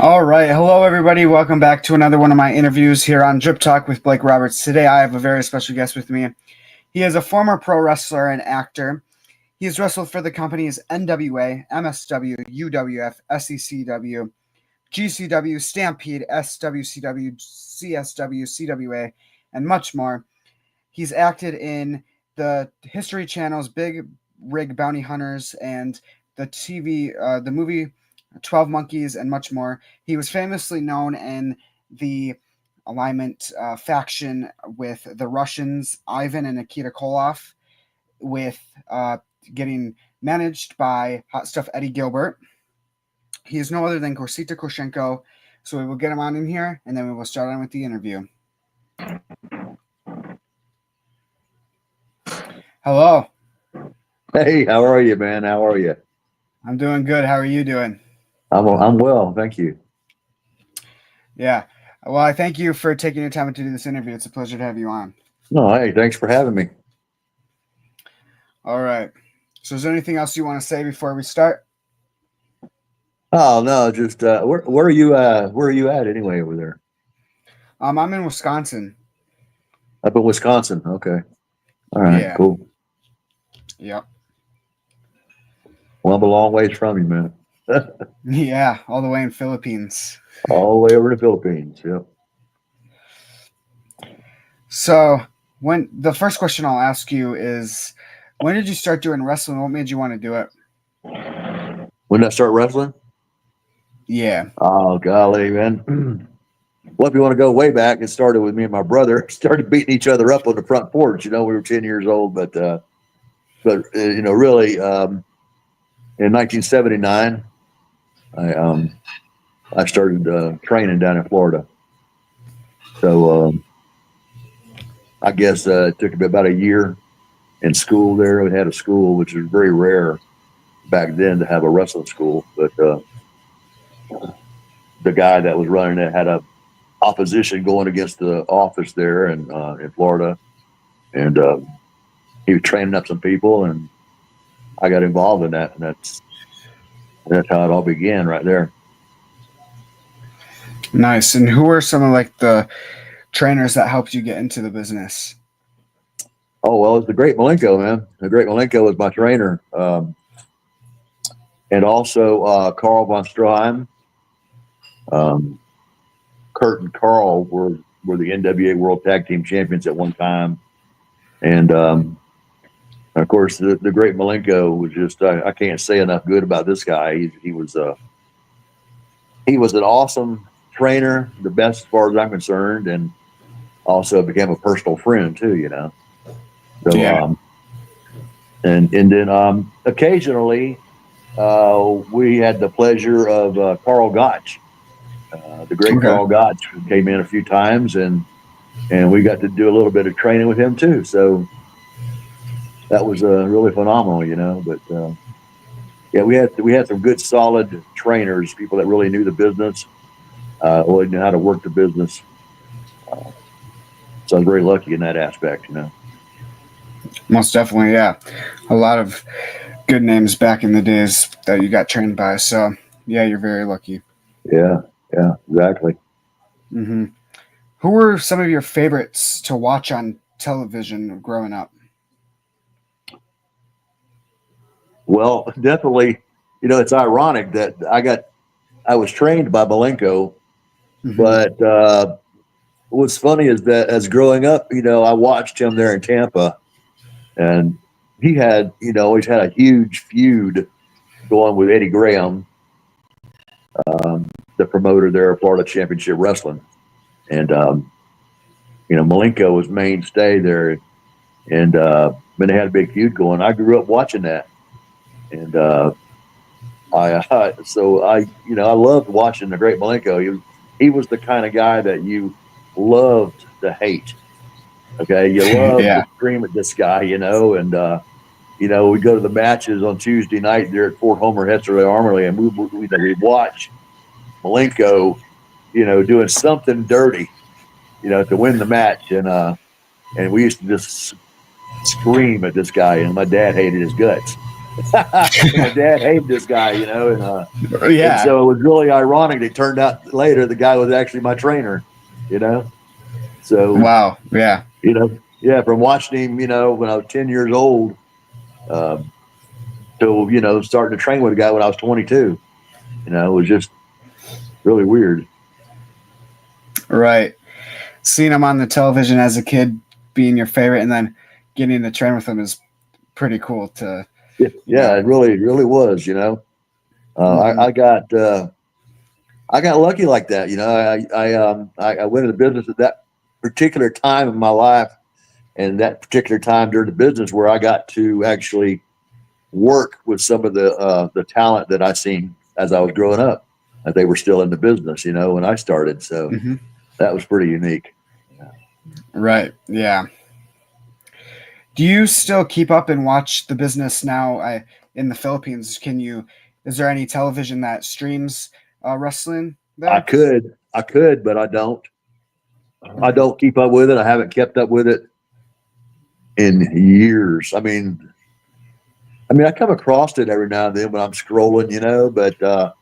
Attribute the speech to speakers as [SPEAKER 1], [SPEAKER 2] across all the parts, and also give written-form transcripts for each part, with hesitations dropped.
[SPEAKER 1] All right. Hello, everybody. Welcome back to another one of my interviews here on Drip Talk with Blake Roberts. Today, I have a very special guest with me. He is a former pro wrestler and actor. He has wrestled for the companies NWA, MSW, UWF, SECW, GCW, Stampede, SWCW, CSW, CWA, and much more. He's acted in the History Channel's Big Rig Bounty Hunters and the movie 12 Monkeys, and much more. He was famously known in the alignment faction with the Russians, Ivan and Nikita Koloff, with getting managed by Hot Stuff Eddie Gilbert. He is no other than Korsita Korchenko, so we will get him on in here, and then we will start on with the interview. Hello.
[SPEAKER 2] Hey, how are you, man? How are you?
[SPEAKER 1] I'm doing good. How are you doing?
[SPEAKER 2] I'm well, thank you.
[SPEAKER 1] Yeah. Well, I thank you for taking your time to do this interview. It's a pleasure to have you on.
[SPEAKER 2] No, hey, thanks for having me.
[SPEAKER 1] All right. So is there anything else you want to say before we start?
[SPEAKER 2] Oh no, just where are you at anyway over there?
[SPEAKER 1] I'm in Wisconsin.
[SPEAKER 2] Up in Wisconsin. Okay. All right,
[SPEAKER 1] Yeah.
[SPEAKER 2] cool.
[SPEAKER 1] Yep.
[SPEAKER 2] Well, I'm a long ways from you, man.
[SPEAKER 1] Yeah, all the way in Philippines.
[SPEAKER 2] All the way over to the Philippines. Yep.
[SPEAKER 1] So when the first question I'll ask you is, when did you start doing wrestling? What made you want to do it?
[SPEAKER 2] When did I start wrestling?
[SPEAKER 1] Yeah.
[SPEAKER 2] Oh golly, man. Well, if you want to go way back, it started with me and my brother started beating each other up on the front porch. You know, we were 10 years old, but you know, really, in 1979, I started training down in Florida. So I guess it took about a year in school there. We had a school, which was very rare back then to have a wrestling school. But the guy that was running it had a opposition going against the office there in Florida. And he was training up some people, and I got involved in that. And that's how it all began right there.
[SPEAKER 1] Nice. And who were some of like the trainers that helped you get into the business?
[SPEAKER 2] Oh, well, it's the Great Malenko, man. The Great Malenko was my trainer. And also Carl von Stroheim. Kurt and Carl were the NWA World Tag Team Champions at one time. And of course, the Great Malenko was just, I can't say enough good about this guy. He was an awesome trainer, the best as far as I'm concerned, and also became a personal friend too, you know. So,
[SPEAKER 1] Yeah.
[SPEAKER 2] And then occasionally we had the pleasure of Carl Gotch, the great Carl Gotch, came in a few times, and we got to do a little bit of training with him too. So that was really phenomenal, you know. But yeah, we had some good, solid trainers, people that really knew the business, really knew how to work the business. So I was very lucky in that aspect, you know.
[SPEAKER 1] Most definitely, yeah. A lot of good names back in the days that you got trained by. So, yeah, you're very lucky.
[SPEAKER 2] Yeah, exactly.
[SPEAKER 1] Mm-hmm. Who were some of your favorites to watch on television growing up?
[SPEAKER 2] Well, definitely, you know, it's ironic that I was trained by Malenko, but what's funny is that as growing up, you know, I watched him there in Tampa, and he had, you know, always had a huge feud going with Eddie Graham, the promoter there of Florida Championship Wrestling. And, you know, Malenko was mainstay there, and when they had a big feud going, I grew up watching that. And you know, I loved watching the Great Malenko. He was the kind of guy that you loved to hate. Okay, you loved to scream at this guy, you know. And you know, we go to the matches on Tuesday night there at Fort Homer, Hetzler Armory, and we'd watch Malenko, you know, doing something dirty, you know, to win the match. And we used to just scream at this guy, and my dad hated his guts. My dad hated this guy, and
[SPEAKER 1] Yeah.
[SPEAKER 2] so it was really ironic. It turned out later the guy was actually my trainer, you know. So
[SPEAKER 1] Wow. Yeah.
[SPEAKER 2] yeah, from watching him, when I was 10 years old, um, till starting to train with a guy when I was 22, it was just really weird.
[SPEAKER 1] Right. Seeing him on the television as a kid being your favorite and then getting to train with him is pretty cool to,
[SPEAKER 2] Yeah, it really was.
[SPEAKER 1] Mhm.
[SPEAKER 2] I got lucky like that. I went into business at that particular time in my life, and that particular time during the business where I got to actually work with some of the talent that I seen as I was growing up, that they were still in the business, when I started. So
[SPEAKER 1] Mhm.
[SPEAKER 2] that was pretty unique.
[SPEAKER 1] Right. Yeah. Do you still keep up and watch the business now in the Philippines? Is there any television that streams wrestling
[SPEAKER 2] I
[SPEAKER 1] there?
[SPEAKER 2] could, but I don't. I
[SPEAKER 1] Mhm.
[SPEAKER 2] don't keep up with it. I haven't kept up with it in years. I come across it every now and then when I'm scrolling, but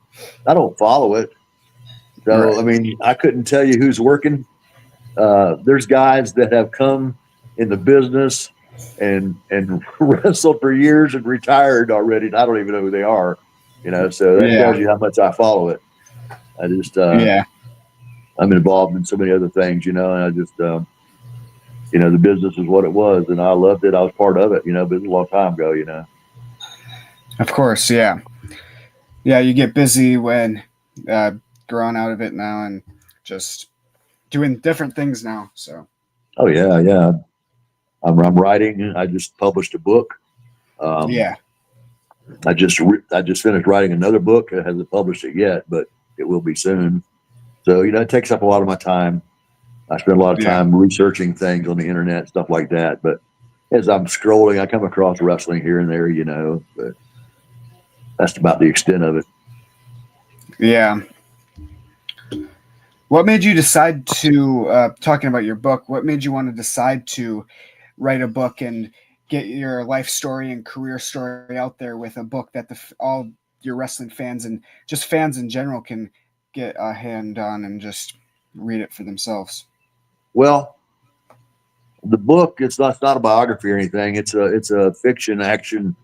[SPEAKER 2] I don't follow it. So,
[SPEAKER 1] Right.
[SPEAKER 2] I couldn't tell you who's working. There's guys that have come in the business and wrestled for years and retired already. And I don't even know who they are, so that
[SPEAKER 1] Yeah.
[SPEAKER 2] tells you how much I follow it. I just,
[SPEAKER 1] Yeah.
[SPEAKER 2] I'm involved in so many other things, and I just, the business is what it was, and I loved it. I was part of it, but it was a long time ago.
[SPEAKER 1] Of course. Yeah. Yeah. You get busy when uh, growing out of it now and just doing different things now. So.
[SPEAKER 2] Oh yeah, yeah. I'm writing. I just published a book. Um,
[SPEAKER 1] Yeah.
[SPEAKER 2] I just finished writing another book. I haven't published it yet, but it will be soon. So it takes up a lot of my time. I spend a lot of
[SPEAKER 1] Yeah.
[SPEAKER 2] time researching things on the internet, stuff like that. But as I'm scrolling, I come across wrestling here and there, but that's about the extent of it.
[SPEAKER 1] Yeah. What made you decide to talking about your book? What made you want to decide to write a book and get your life story and career story out there with a book that all your wrestling fans and just fans in general can get a hand on and just read it for themselves?
[SPEAKER 2] Well, the book it's not a biography or anything. It's a fiction action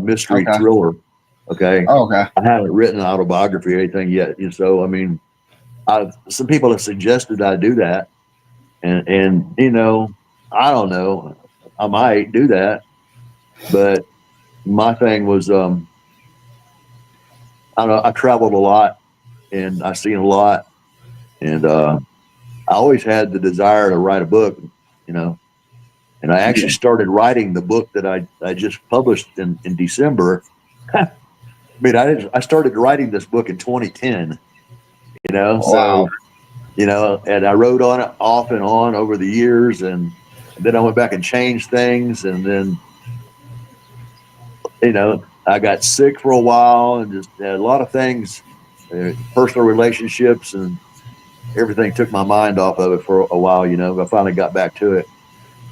[SPEAKER 2] mystery
[SPEAKER 1] Okay.
[SPEAKER 2] thriller. Okay,
[SPEAKER 1] Oh, okay.
[SPEAKER 2] I haven't written an autobiography or anything yet. So some people have suggested I do that, and I don't know, I might do that, but my thing was I don't know, I traveled a lot and I seen a lot, and I always had the desire to write a book, you know, and I actually
[SPEAKER 1] Yeah.
[SPEAKER 2] started writing the book that I just published in December. I started writing this book in 2010,
[SPEAKER 1] Wow.
[SPEAKER 2] so and I wrote on it off and on over the years, and then I went back and changed things, and then I got sick for a while, and just had a lot of things, personal relationships, and everything took my mind off of it for a while. I finally got back to it,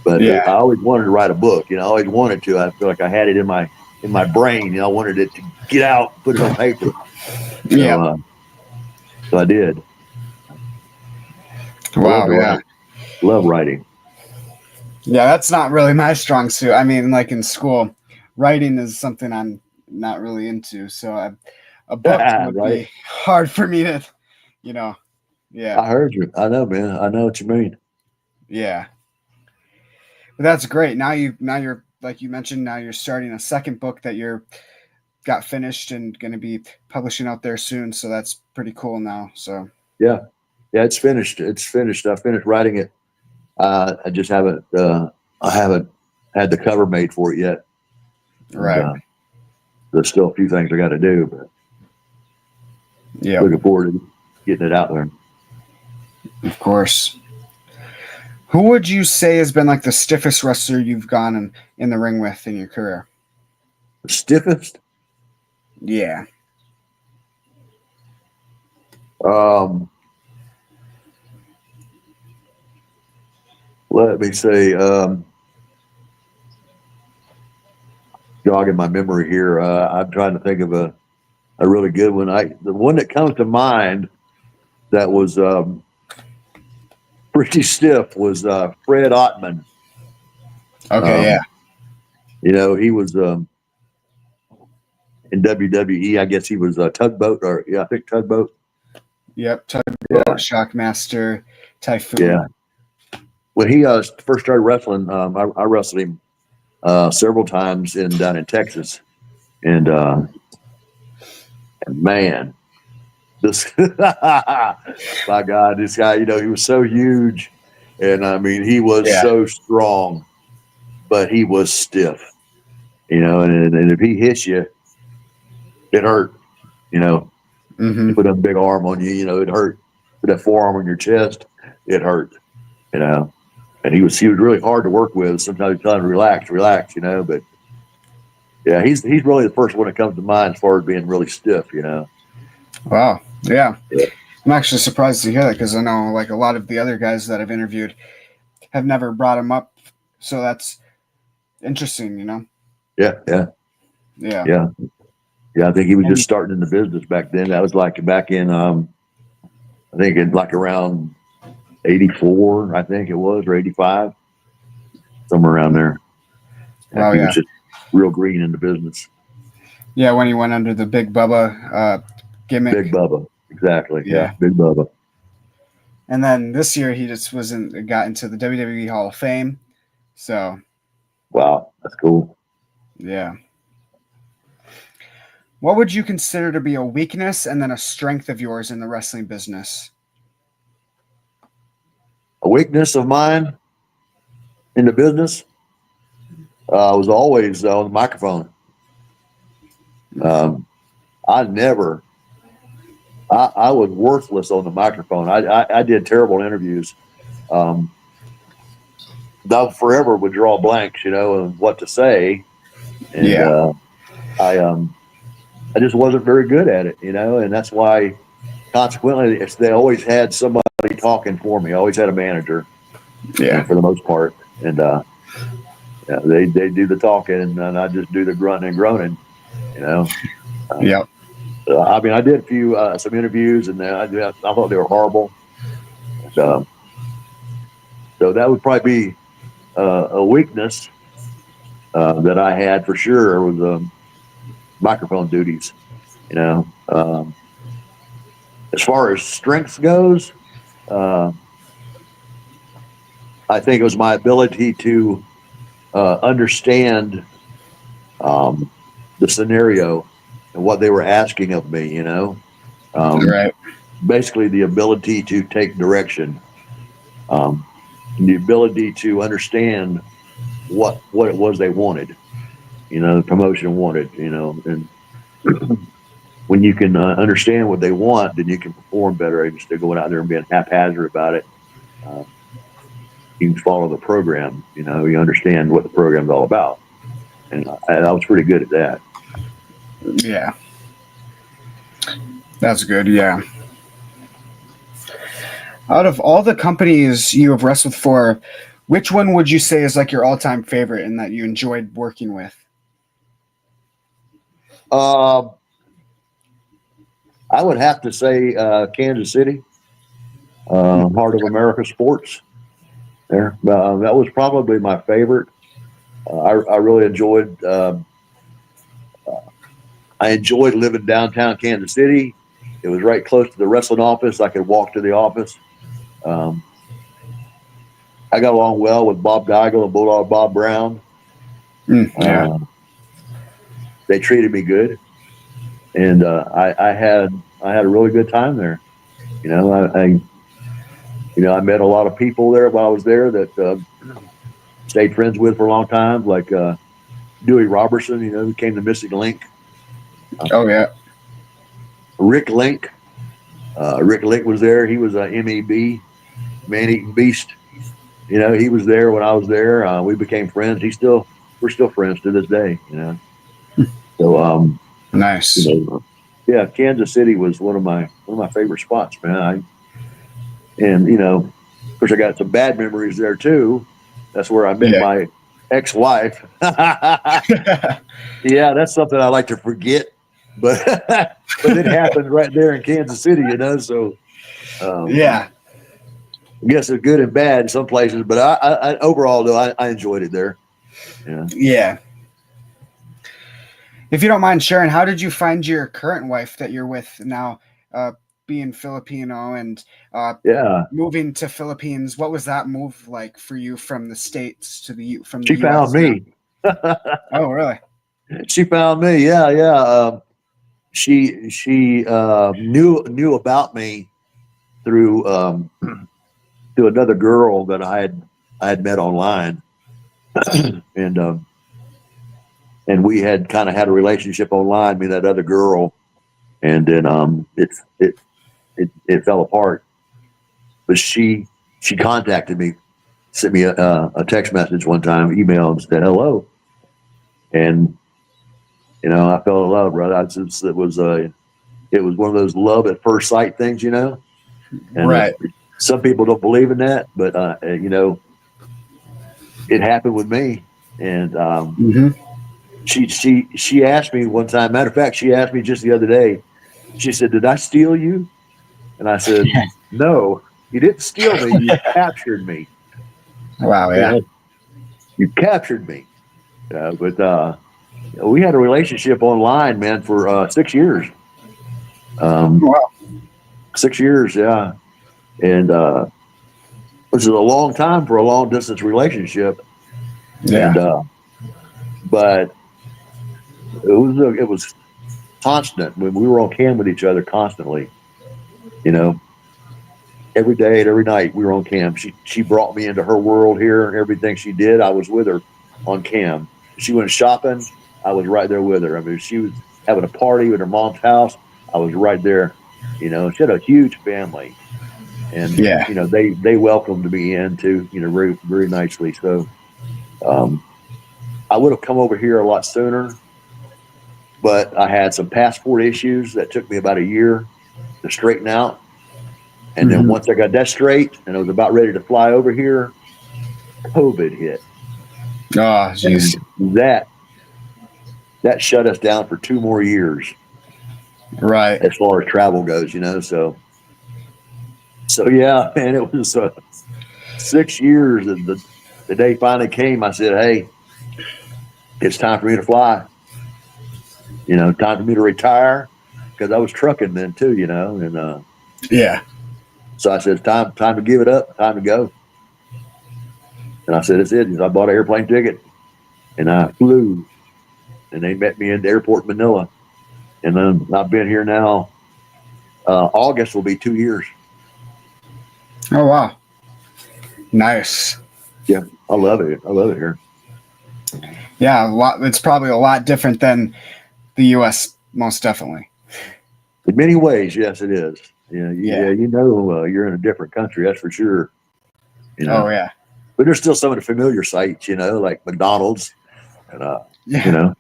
[SPEAKER 2] but I
[SPEAKER 1] Yeah.
[SPEAKER 2] always wanted to write a book. I always wanted to. I feel like I had it in my brain. I wanted it to get out, put it on paper. So,
[SPEAKER 1] Yeah.
[SPEAKER 2] so I did. I love
[SPEAKER 1] Wow.
[SPEAKER 2] to
[SPEAKER 1] Yeah.
[SPEAKER 2] write. Love writing.
[SPEAKER 1] Yeah. That's not really my strong suit. I mean, like in school, writing is something I'm not really into. So a book would
[SPEAKER 2] Right?
[SPEAKER 1] be hard for me to, you know. Yeah.
[SPEAKER 2] I heard you. I know, man. I know what you mean.
[SPEAKER 1] Yeah. But that's great. Now you're like you mentioned, now you're starting a second book that you're got finished and going to be publishing out there soon. So that's pretty cool now. So
[SPEAKER 2] Yeah, yeah. It's finished. It's finished. I finished writing it. I just haven't. I haven't had the cover made for it yet, and
[SPEAKER 1] right.
[SPEAKER 2] there's still a few things I got to do. But
[SPEAKER 1] Yeah,
[SPEAKER 2] looking forward to getting it out there.
[SPEAKER 1] of course. Who would you say has been like the stiffest wrestler you've gone in the ring with in your career?
[SPEAKER 2] The stiffest.
[SPEAKER 1] Yeah.
[SPEAKER 2] Um, Let me see. jogging my memory here. I'm trying to think of a really good one. The one that comes to mind that was pretty stiff was Fred Ottman.
[SPEAKER 1] Okay, yeah.
[SPEAKER 2] You know, he was in WWE. I guess he was a tugboat, or I think tugboat.
[SPEAKER 1] Yep, Tugboat,
[SPEAKER 2] Yeah.
[SPEAKER 1] Shockmaster, Typhoon.
[SPEAKER 2] Yeah. When he first started wrestling, I wrestled him several times down in Texas, and man, this my God, this guy, you know, he was so huge, and I mean, he was so strong, but he was stiff, you know, and if he hits you, it hurt, you know.
[SPEAKER 1] Mm-hmm.
[SPEAKER 2] Put a big arm on you, you know, it hurt. Put that forearm on your chest, it hurt, you know. And he was really hard to work with. Sometimes he's telling him relax, you know. But yeah, he's really the first one that comes to mind as far as being really stiff, you know.
[SPEAKER 1] Wow. Yeah. I'm actually surprised to hear that, because I know like a lot of the other guys that I've interviewed have never brought him up. So that's interesting, you know?
[SPEAKER 2] Yeah. I think he was just starting in the business back then. That was like back in, I think in like around 84, I think it was, or 85, somewhere around there.
[SPEAKER 1] Wow,
[SPEAKER 2] he was just real green in the business.
[SPEAKER 1] Yeah, when he went under the Big Bubba gimmick.
[SPEAKER 2] Big Bubba, exactly. Yeah, Big Bubba.
[SPEAKER 1] And then this year he just got into the WWE Hall of Fame. So.
[SPEAKER 2] Wow, that's cool.
[SPEAKER 1] Yeah. What would you consider to be a weakness and then a strength of yours in the wrestling business?
[SPEAKER 2] A weakness of mine in the business was always on the microphone. I was worthless on the microphone. I did terrible interviews. I forever would draw blanks, you know, of what to say. And I just wasn't very good at it, you know, and that's why consequently they always had somebody talking for me. I always had a manager, for the most part. And they do the talking and I just do the grunting and groaning, you know. I mean, I did a few some interviews, and I thought they were horrible. And, so that would probably be a weakness that I had for sure, was microphone duties. You know, as far as strengths goes, I think it was my ability to understand the scenario and what they were asking of me. You know, basically the ability to take direction, the ability to understand what it was they wanted, you know, the promotion wanted, you know, and when you can understand what they want, then you can perform better instead of going out there and being haphazard about it. You can follow the program, you know, you understand what the program's all about. And I was pretty good at that.
[SPEAKER 1] Yeah. That's good. Yeah. Out of all the companies you have wrestled for, which one would you say is like your all-time favorite and that you enjoyed working with?
[SPEAKER 2] I would have to say Kansas City, Heart of America Sports. There, that was probably my favorite. I really enjoyed. I enjoyed living downtown Kansas City. It was right close to the wrestling office. I could walk to the office. I got along well with Bob Geigel and Bulldog Bob Brown. They treated me good, and I had a really good time there. You know, I met a lot of people there while I was there that stayed friends with for a long time, like Dewey Robertson, you know, who came to Mystic Link. Rick Link. Rick Link was there. He was a MEB, Man-Eating Beast. You know, he was there when I was there. We became friends. We're still friends to this day, you know. So
[SPEAKER 1] nice.
[SPEAKER 2] You know, yeah, Kansas City was one of my favorite spots, man. And you know, of course, I got some bad memories there too. That's where I met ex-wife. Yeah, that's something I like to forget, but but it happened right there in Kansas City, you know. So
[SPEAKER 1] Yeah.
[SPEAKER 2] I guess it's good and bad in some places, but I overall though I enjoyed it there. Yeah.
[SPEAKER 1] Yeah. If you don't mind sharing, how did you find your current wife that you're with now, being Filipino and
[SPEAKER 2] Yeah.
[SPEAKER 1] moving to Philippines? What was that move like for you from the States to from the
[SPEAKER 2] She found
[SPEAKER 1] US?
[SPEAKER 2] me.
[SPEAKER 1] Oh, really?
[SPEAKER 2] She found me. Yeah, yeah. She knew about me through through another girl that I had met online, and and we had kind of had a relationship online, me and that other girl, and then it fell apart. But she contacted me, sent me a text message one time, email, and said hello, and you know I fell in love, brother. It was one of those love at first sight things, you know. And
[SPEAKER 1] Right.
[SPEAKER 2] some people don't believe in that, but you know, it happened with me. And
[SPEAKER 1] Mm-hmm.
[SPEAKER 2] she asked me one time. Matter of fact, she asked me just the other day. She said, "Did I steal you?" And I said, "No, you didn't steal me. You captured me.
[SPEAKER 1] Wow.
[SPEAKER 2] You
[SPEAKER 1] Yeah.
[SPEAKER 2] know, you captured me." But we had a relationship online, man, for 6 years.
[SPEAKER 1] Wow.
[SPEAKER 2] 6 years, yeah, and which is a long time for a long distance relationship.
[SPEAKER 1] Yeah.
[SPEAKER 2] And but it was constant when we were on cam with each other constantly. You know, every day and every night we were on cam. She brought me into her world here, and everything she did, I was with her on cam. She went shopping, I was right there with her. I mean, she was having a party at her mom's house, I was right there. You know, she had a huge family, and
[SPEAKER 1] Yeah.
[SPEAKER 2] you know they welcomed me in too. You know, very very nicely. So um, I would have come over here a lot sooner, but I had some passport issues that took me about a year to straighten out. And then
[SPEAKER 1] Mm-hmm.
[SPEAKER 2] once I got that straight and I was about ready to fly over here, COVID hit.
[SPEAKER 1] Oh, jeez.
[SPEAKER 2] And that shut us down for 2 more years
[SPEAKER 1] Right.
[SPEAKER 2] as far as travel goes, you know. So yeah, and it was 6 years, and the day finally came. I said, "Hey, it's time for me to fly. You know, time for me to retire," because I was trucking then too, you know. And
[SPEAKER 1] Yeah.
[SPEAKER 2] so I said, "It's time to give it up. Time to go." And I said, "It's it." I bought an airplane ticket and I flew, and they met me in the airport in Manila. And then I've been here now. August will be 2 years.
[SPEAKER 1] Oh, wow. Nice.
[SPEAKER 2] Yeah, I love it. I love it here.
[SPEAKER 1] Yeah. It's probably a lot different than the US, most definitely.
[SPEAKER 2] In many ways, yes, it is. Yeah,
[SPEAKER 1] Yeah.
[SPEAKER 2] you know, you're in a different country, that's for sure. You
[SPEAKER 1] Oh,
[SPEAKER 2] know,
[SPEAKER 1] yeah.
[SPEAKER 2] but there's still some of the familiar sites, you know, like McDonald's and you
[SPEAKER 1] Yeah.
[SPEAKER 2] know,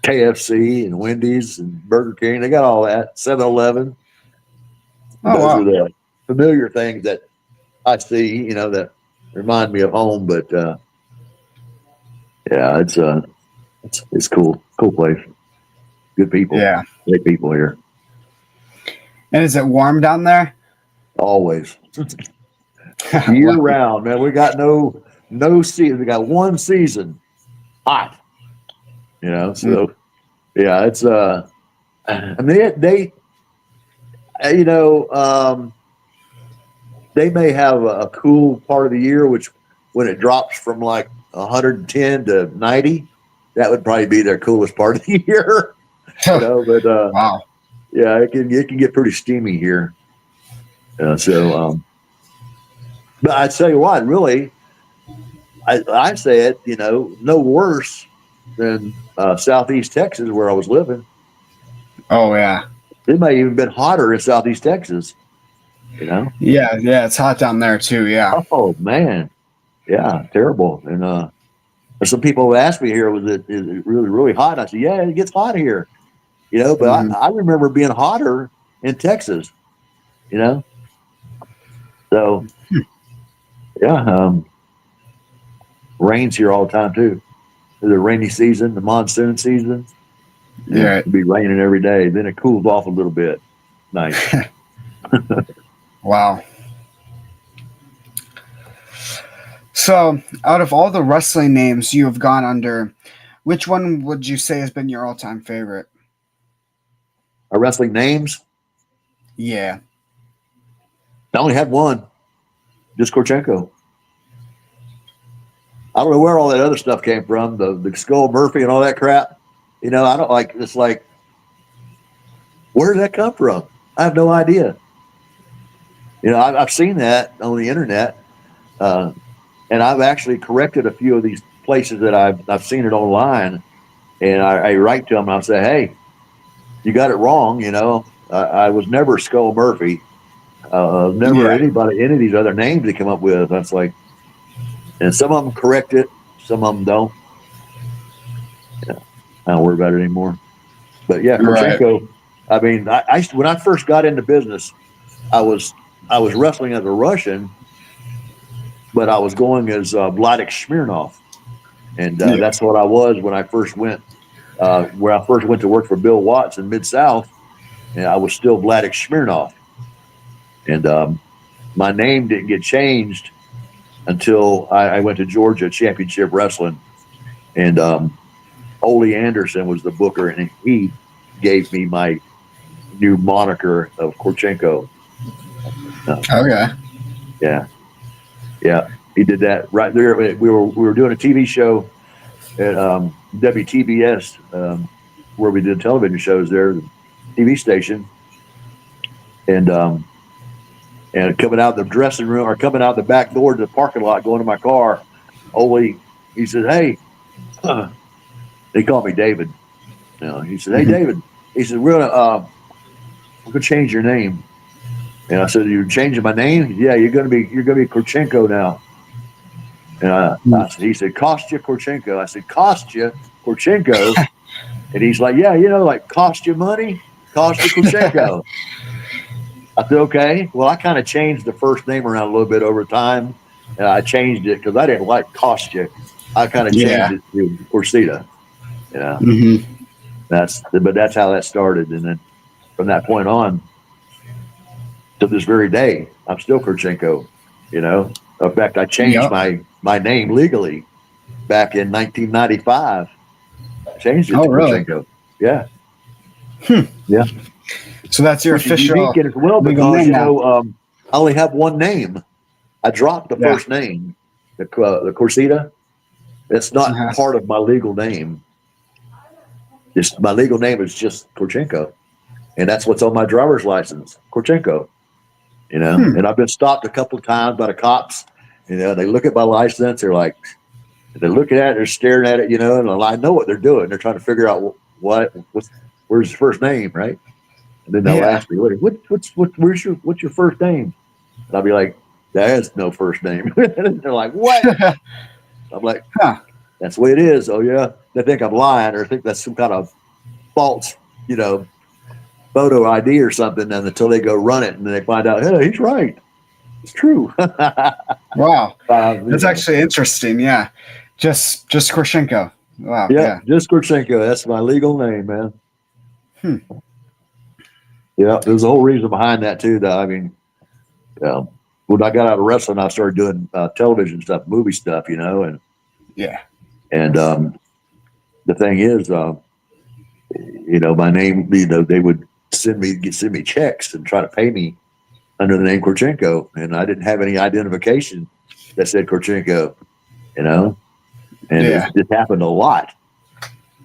[SPEAKER 2] KFC and Wendy's and Burger King. They got all that. 7-Eleven.
[SPEAKER 1] Oh,
[SPEAKER 2] Those are
[SPEAKER 1] wow.
[SPEAKER 2] the familiar things that I see, you know, that remind me of home. But yeah, it's cool, cool place. Good people,
[SPEAKER 1] Yeah.
[SPEAKER 2] great people here.
[SPEAKER 1] And is it warm down there?
[SPEAKER 2] Always year
[SPEAKER 1] Lucky.
[SPEAKER 2] round, man. We got no season. We got one season, hot. You know,
[SPEAKER 1] Mm.
[SPEAKER 2] so yeah, it's I mean they you know they may have a cool part of the year, which when it drops from like 110 to 90, that would probably be their coolest part of the year. You know, but
[SPEAKER 1] Wow.
[SPEAKER 2] yeah, it can get pretty steamy here. But I tell you what, really, I say it, you know, no worse than Southeast Texas where I was living.
[SPEAKER 1] Oh, yeah.
[SPEAKER 2] It may even been hotter in Southeast Texas. You know?
[SPEAKER 1] Yeah. Yeah. It's hot down there too. Yeah.
[SPEAKER 2] Oh man, yeah, terrible. And some people have asked me here, is it really really hot? I said, yeah, it gets hot here. You know, but
[SPEAKER 1] Hmm.
[SPEAKER 2] I remember being hotter in Texas. You know, so yeah, rains here all the time too. the rainy season, the monsoon season.
[SPEAKER 1] Yeah.
[SPEAKER 2] It'd be raining every day. Then it cools off a little bit. Nice.
[SPEAKER 1] Wow. So, out of all the wrestling names you have gone under, which one would you say has been your all-time favorite?
[SPEAKER 2] Our wrestling names?
[SPEAKER 1] Yeah.
[SPEAKER 2] I only had one. Just Korchenko. I don't know where all that other stuff came from. The Skull Murphy and all that crap. I don't like. It's like, where did that come from? I have no idea. I've seen that on the internet, and I've actually corrected a few of these places that I've seen it online, and I write to them and I say, hey, you got it wrong. I was never Skull Murphy. Never any of these other names they come up with. That's like, and some of them correct it, some of them don't. I don't worry about it anymore. But yeah, Korchenko. Right. I mean, I when I first got into business, I was wrestling as a Russian, but I was going as Vladek Smirnov, and that's what I was when I first went. Where I first went to work for Bill Watts in Mid-South, and I was still Vladek Smirnov. And my name didn't get changed until I went to Georgia Championship Wrestling, and Ole Anderson was the booker, and he gave me my new moniker of Korchenko.
[SPEAKER 1] Okay.
[SPEAKER 2] Yeah. He did that right there. We were doing a TV show at WTBS, where we did television shows there, the TV station, and coming out the dressing room or coming out the back door to the parking lot, going to my car, Ole, he said, hey, they call me David. He said, hey, David. He said, we're gonna change your name. And I said, you're changing my name? Yeah, you're gonna be Korchenko now. And he said, Korsita Korchenko. I said, Korsita Korchenko. And he's like, yeah, like cost you money, Korsita Korchenko. I said, okay. Well, I kind of changed the first name around a little bit over time. And I changed it because I didn't like Korsita. I kind of changed it to Korsita. But that's how that started. And then from that point on to this very day, I'm still Korchenko. In fact, I changed my name legally back in 1995. I changed it to Korchenko. Yeah. Yeah.
[SPEAKER 1] So that's your official
[SPEAKER 2] unique as well, because I only have one name. I dropped the first name, the Korsita. It's not part of my legal name. My legal name is just Korchenko, and that's what's on my driver's license, Korchenko. And I've been stopped a couple of times by the cops. They look at my license. They're like, they're looking at it, they're staring at it, and I know what they're doing. They're trying to figure out where's the first name, right? And then they'll ask me, what's your first name? And I'll be like, there's no first name. And they're like, what? I'm like, that's the way it is. Oh yeah. They think I'm lying, or think that's some kind of false, photo ID or something. And until they go run it, and then they find out, hey, he's right. It's true.
[SPEAKER 1] Wow. That's actually interesting. Yeah. Just Korchenko. Wow.
[SPEAKER 2] Yeah. Just Korchenko. That's my legal name, man. Yeah. There's a whole reason behind that too, though. I mean, when I got out of wrestling, I started doing television stuff, movie stuff, and the thing is, my name, they would send me checks and try to pay me under the name Korchenko, and I didn't have any identification that said Korchenko, and it happened a lot.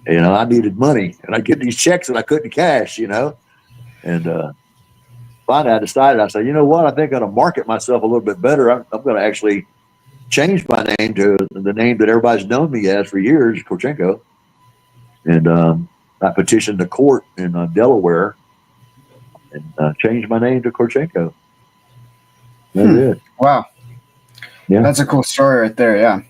[SPEAKER 2] I needed money, and I get these checks that I couldn't cash, and finally I decided, I said, you know what, I think I'm going to market myself a little bit better. I'm going to actually change my name to the name that everybody's known me as for years, Korchenko. And I petitioned the court in Delaware and changed my name to Korchenko. That's it.
[SPEAKER 1] Wow. Yeah. That's a cool story right there. Yeah.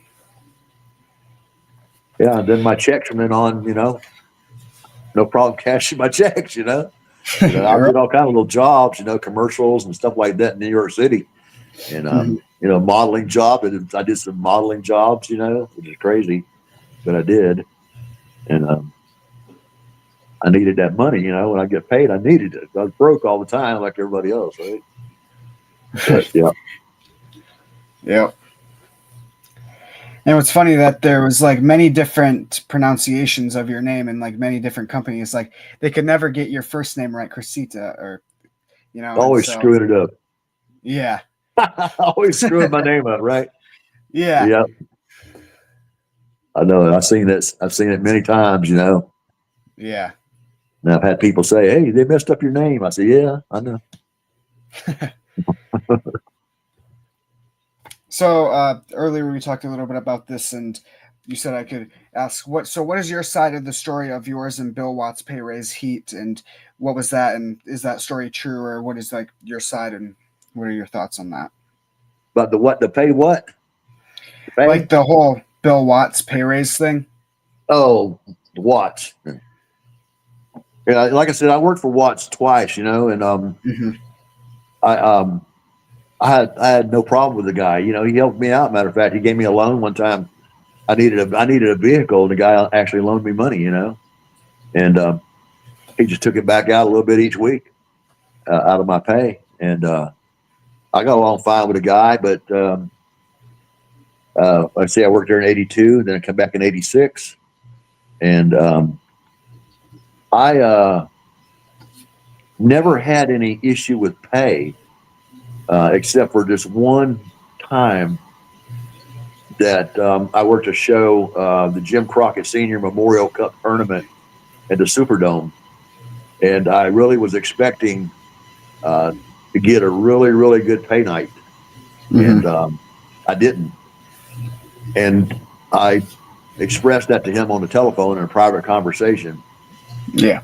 [SPEAKER 2] Yeah. And then my checks from then on, no problem cashing my checks, I did all kind of little jobs, commercials and stuff like that in New York City. And, modeling job. I did some modeling jobs, which is crazy. but I did. And I needed that money, you know. When I get paid, I needed it. I was broke all the time like everybody else, right? But, yeah.
[SPEAKER 1] Yep. And it's funny that there was like many different pronunciations of your name and like many different companies. Like they could never get your first name right, Korsita, or you know.
[SPEAKER 2] Always screwing it up.
[SPEAKER 1] Yeah.
[SPEAKER 2] Always screwing my name up, right?
[SPEAKER 1] Yeah.
[SPEAKER 2] Yeah. I know. I've seen this. I've seen it many times, you know.
[SPEAKER 1] Yeah.
[SPEAKER 2] And I've had people say, "Hey, they messed up your name." I say, "Yeah, I know."
[SPEAKER 1] So earlier we talked a little bit about this, and you said I could ask what. So what is your side of the story of yours and Bill Watts' pay raise heat, and what was that, and is that story true, or what is like your side, and what are your thoughts on that?
[SPEAKER 2] But the what? The pay what? The pay?
[SPEAKER 1] Like the whole Bill Watts pay raise thing.
[SPEAKER 2] Oh, Watts. Yeah, like I said, I worked for Watts twice, you know, and
[SPEAKER 1] Mm-hmm.
[SPEAKER 2] I had no problem with the guy. You know, he helped me out. Matter of fact, he gave me a loan one time. I needed a vehicle, and the guy actually loaned me money. You know, and he just took it back out a little bit each week out of my pay, and I got along fine with the guy. But like I say, I worked there in '82, then I come back in '86, and I never had any issue with pay, except for just one time that I worked a show, the Jim Crockett Senior Memorial Cup Tournament at the Superdome, and I really was expecting to get a really, really good pay night,
[SPEAKER 1] Mm-hmm.
[SPEAKER 2] and I didn't. And I expressed that to him on the telephone in a private conversation.
[SPEAKER 1] Yeah.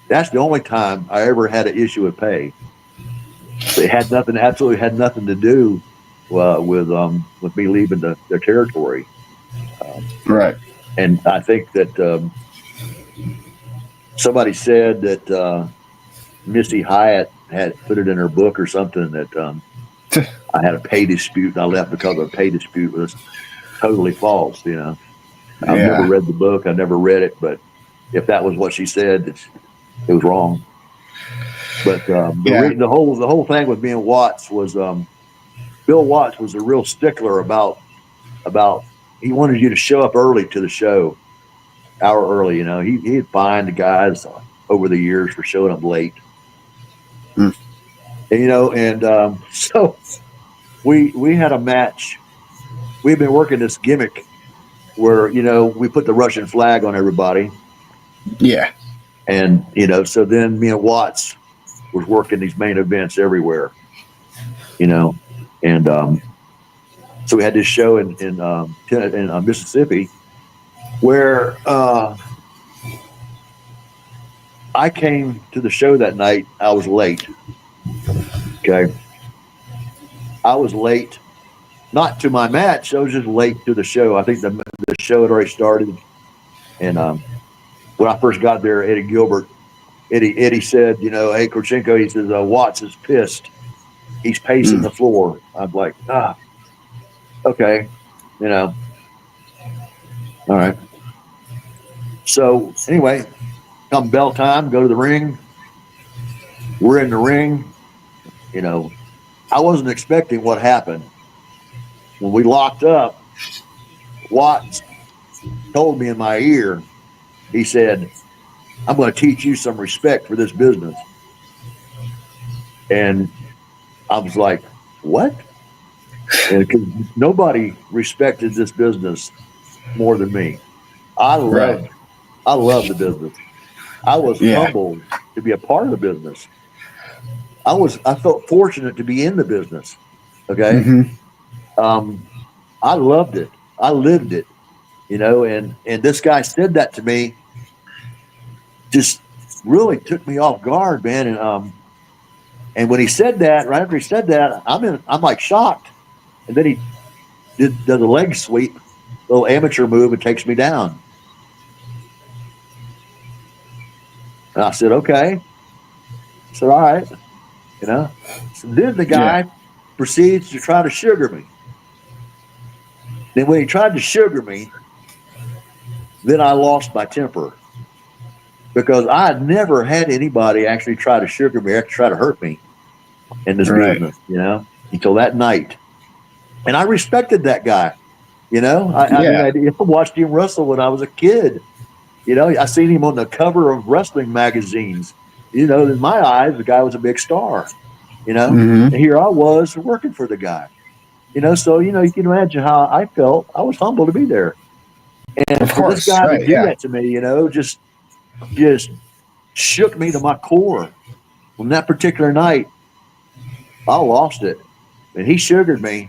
[SPEAKER 2] That's the only time I ever had an issue with pay. It had nothing, absolutely had nothing to do with me leaving the territory.
[SPEAKER 1] Right.
[SPEAKER 2] And I think that somebody said that Missy Hyatt had put it in her book or something that I had a pay dispute and I left because of a pay dispute. It was totally false, you know. I've never read the book. I never read it, but if that was what she said, it was wrong. But the whole thing with me and Watts was Bill Watts was a real stickler about he wanted you to show up early to the show, hour early. You know, he'd fined the guys over the years for showing up late.
[SPEAKER 1] Mm.
[SPEAKER 2] And, you know, and so we had a match. We've been working this gimmick where, you know, we put the Russian flag on everybody.
[SPEAKER 1] Yeah.
[SPEAKER 2] And, you know, so then me and Watts was working these main events everywhere, you know, and so we had this show in Mississippi where I came to the show that night. I was late. Okay. I was late, not to my match. I was just late to the show. I think the show had already started. And when I first got there, Eddie said, you know, hey, Korchenko, he says, Watts is pissed. He's pacing the floor. I'm like, okay, you know, all right. So anyway, come bell time, go to the ring. We're in the ring. You know, I wasn't expecting what happened. When we locked up, Watts told me in my ear, he said, I'm going to teach you some respect for this business. And I was like, what? And because nobody respected this business more than me. I love the business. I was humbled to be a part of the business. I felt fortunate to be in the business. Okay.
[SPEAKER 1] Mm-hmm.
[SPEAKER 2] I loved it. I lived it, you know, and this guy said that to me, just really took me off guard, man. And when he said that, right after he said that, I'm like shocked. And then he does a leg sweep, little amateur move, and takes me down. And I said, okay. I said, all right, you know. So then the guy proceeds to try to sugar me. Then when he tried to sugar me, then I lost my temper because I had never had anybody actually try to sugar me or try to hurt me in this business, you know, until that night. And I respected that guy, you know. I mean, I watched him wrestle when I was a kid. You know, I seen him on the cover of wrestling magazines. You know, in my eyes, the guy was a big star, you know. And here I was working for the guy, you know. So, you know, you can imagine how I felt. I was humbled to be there. And for this guy to do that to me, you know, just shook me to my core. On that particular night, I lost it. And he sugared me.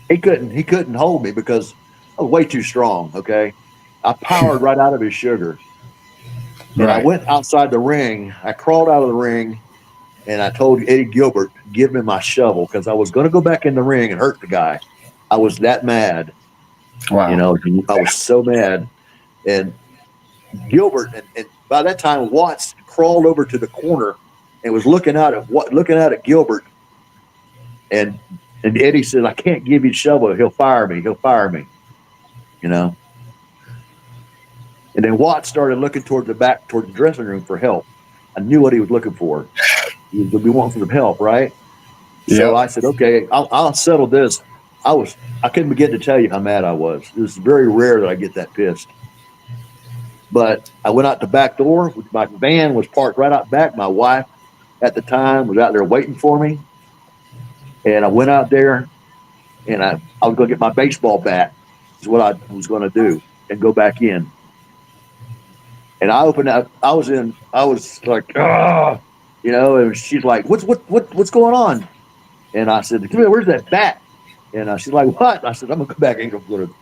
[SPEAKER 2] He couldn't hold me because I was way too strong, okay? I powered right out of his sugar. And I went outside the ring. I crawled out of the ring, and I told Eddie Gilbert, give me my shovel, because I was going to go back in the ring and hurt the guy. I was that mad. Wow. You know, I was so mad. And Gilbert, and by that time, Watts crawled over to the corner and was looking out at Gilbert. And Eddie said, I can't give you the shovel. He'll fire me. He'll fire me. You know? And then Watts started looking toward the dressing room for help. I knew what he was looking for. He was going to be wanting some help, right? So I said, okay, I'll settle this. I couldn't begin to tell you how mad I was. It was very rare that I get that pissed. But I went out the back door. My van was parked right out back. My wife at the time was out there waiting for me. And I went out there, and I was going to get my baseball bat, is what I was going to do, and go back in. And I opened up. I was like, ah, you know. And she's like, what's going on? And I said, come here, where's that bat? And she's like, what? I said, I'm gonna go back and go to.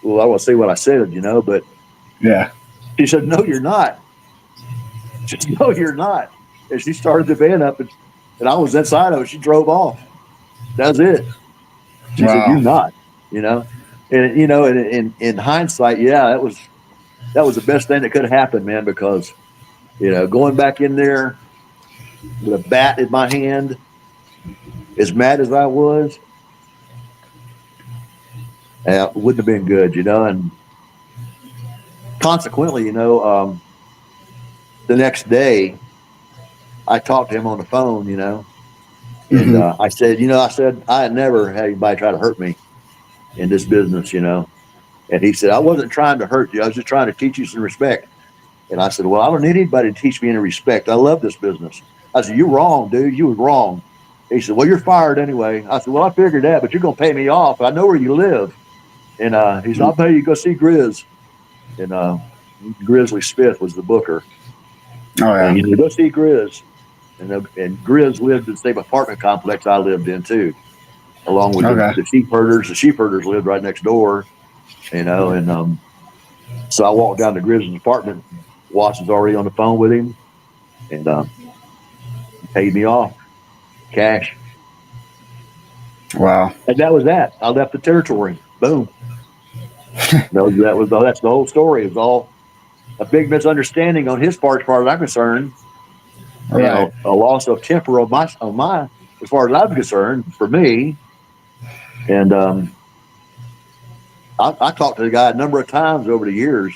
[SPEAKER 2] Well, I won't say what I said, you know, but she said, no, you're not. She said, no, you're not. And she started the van up, and I was inside of it. She drove off. That's it. She said, you're not, you know. And, you know, in hindsight, that was the best thing that could have happened, man, because, you know, going back in there with a bat in my hand, as mad as I was, it wouldn't have been good, you know. And consequently, you know, the next day, I talked to him on the phone, you know. And I said, I had never had anybody try to hurt me in this business, you know. And he said, I wasn't trying to hurt you. I was just trying to teach you some respect. And I said, well, I don't need anybody to teach me any respect. I love this business. I said, you're wrong, dude. You were wrong. He said, well, you're fired anyway. I said, well, I figured that, but you're going to pay me off. I know where you live. And he said, I'll pay you to go see Grizz. And Grizzly Smith was the booker. Oh, yeah. And he said, go see Grizz. And Grizz lived in the same apartment complex I lived in, too, along with the sheep herders. The sheep herders lived right next door, you know. And so I walked down to Grizz's apartment. Watts was already on the phone with him, and paid me off cash. Wow. And that was that. I left the territory. Boom. That's the whole story. It was all a big misunderstanding on his part, as far as I'm concerned. Right. You know, a loss of temper on my, as far as I'm concerned, for me. And I talked to the guy a number of times over the years.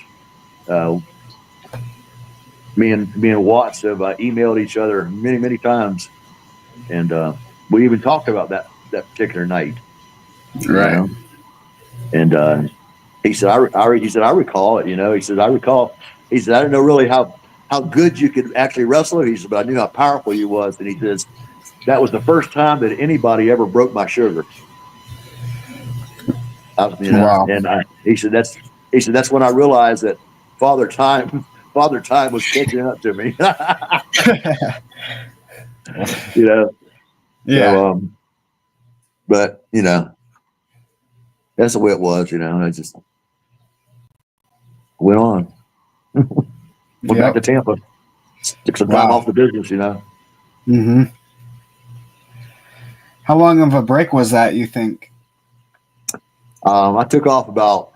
[SPEAKER 2] Me and Watts have emailed each other many, many times, and we even talked about that particular night. Right. You know? And he said, I recall it. You know, he said, I recall. He said, I didn't know really how good you could actually wrestle. He said, but I knew how powerful you was. And he says, that was the first time that anybody ever broke my sugar. You know, wow. And he said, that's when I realized that Father Time was catching up to me. You know? Yeah. So, but, you know, that's the way it was, you know. And I just went on. Went back to Tampa. Took some time off the business, you know. Mm-hmm.
[SPEAKER 1] How long of a break was that, you think?
[SPEAKER 2] I took off about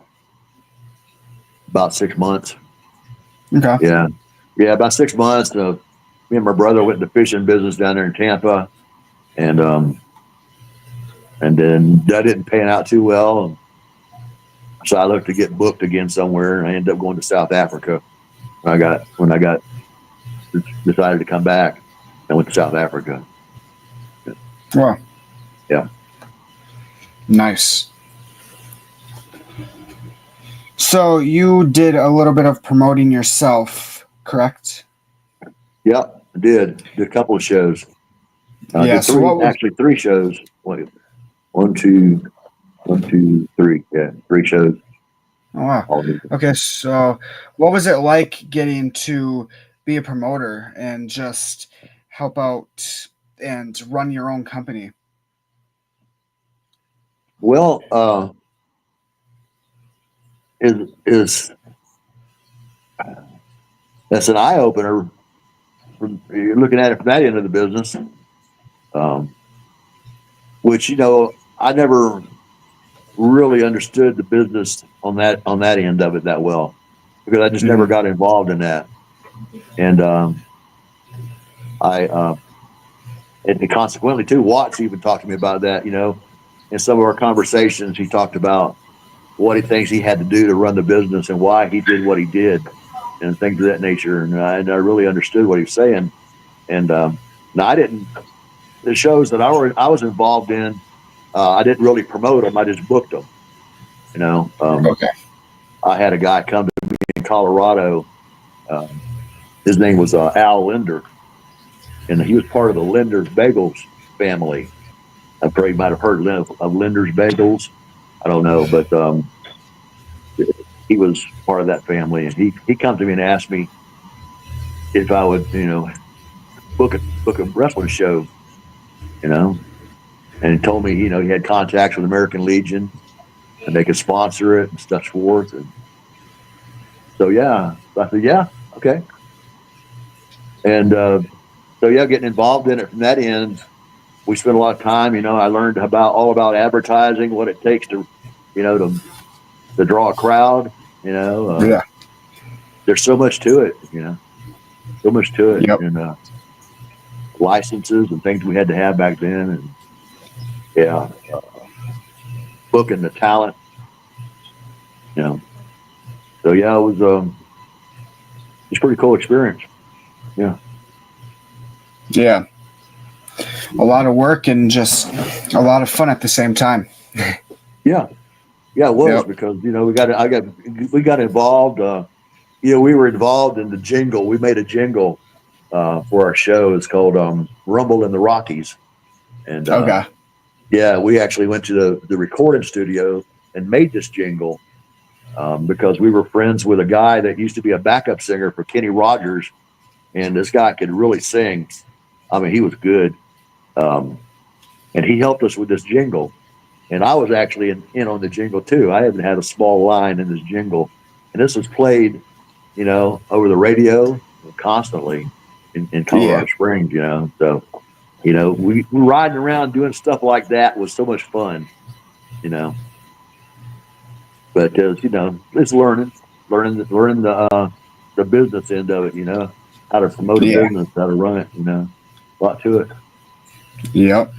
[SPEAKER 2] 6 months. Okay. Yeah. Yeah, about 6 months. Me and my brother went into fishing business down there in Tampa. And then that didn't pan out too well. So I looked to get booked again somewhere, and I ended up going to South Africa. When I got decided to come back, I went to South Africa.
[SPEAKER 1] Wow.
[SPEAKER 2] Yeah.
[SPEAKER 1] Nice. So you did a little bit of promoting yourself, correct?
[SPEAKER 2] Yep, I did. Did a couple of shows.
[SPEAKER 1] Yeah.
[SPEAKER 2] Did actually 3 shows. Wait, 1, 2, 1, 2, 3. Yeah, 3 shows.
[SPEAKER 1] Oh, wow. Okay, so what was it like getting to be a promoter and just help out and run your own company?
[SPEAKER 2] Well, is that's an eye opener. You're looking at it from that end of the business, which I never really understood the business on that end of it that well, because I just never got involved in that, and and consequently too, Watts even talked to me about that. In some of our conversations, he talked about what he thinks he had to do to run the business and why he did what he did, and things of that nature. And I really understood what he was saying. And now the shows that I was involved in, I didn't really promote them. I just booked them.
[SPEAKER 1] Okay.
[SPEAKER 2] I had a guy come to me in Colorado. His name was Al Linder, and he was part of the Linder's Bagels family. I'm sure you might have heard of Linder's Bagels. I don't know, but he was part of that family, and he come to me and asked me if I would, book a wrestling show, and he told me, he had contacts with American Legion, and they could sponsor it and such forth. And so, yeah, I said, yeah, okay. And so, yeah, getting involved in it from that end, we spent a lot of time. I learned all about advertising, what it takes to draw a crowd.
[SPEAKER 1] Yeah.
[SPEAKER 2] There's so much to it. So much to it.
[SPEAKER 1] Yep.
[SPEAKER 2] And licenses and things we had to have back then, and booking the talent. So yeah, it was a pretty cool experience. Yeah.
[SPEAKER 1] Yeah. A lot of work and just a lot of fun at the same time.
[SPEAKER 2] Yeah, it was. Yep. Because we got involved. We were involved in the jingle. We made a jingle for our show. It's called Rumble in the Rockies. And
[SPEAKER 1] okay.
[SPEAKER 2] Yeah, we actually went to the recording studio and made this jingle because we were friends with a guy that used to be a backup singer for Kenny Rogers, and this guy could really sing. I mean, he was good, and he helped us with this jingle. And I was actually in on the jingle too. I even had a small line in this jingle, and this was played, over the radio constantly in Colorado Springs. So. We riding around doing stuff like that was so much fun, But it's learning the business end of it, how to promote a business, how to run it, a lot to it.
[SPEAKER 1] Yep.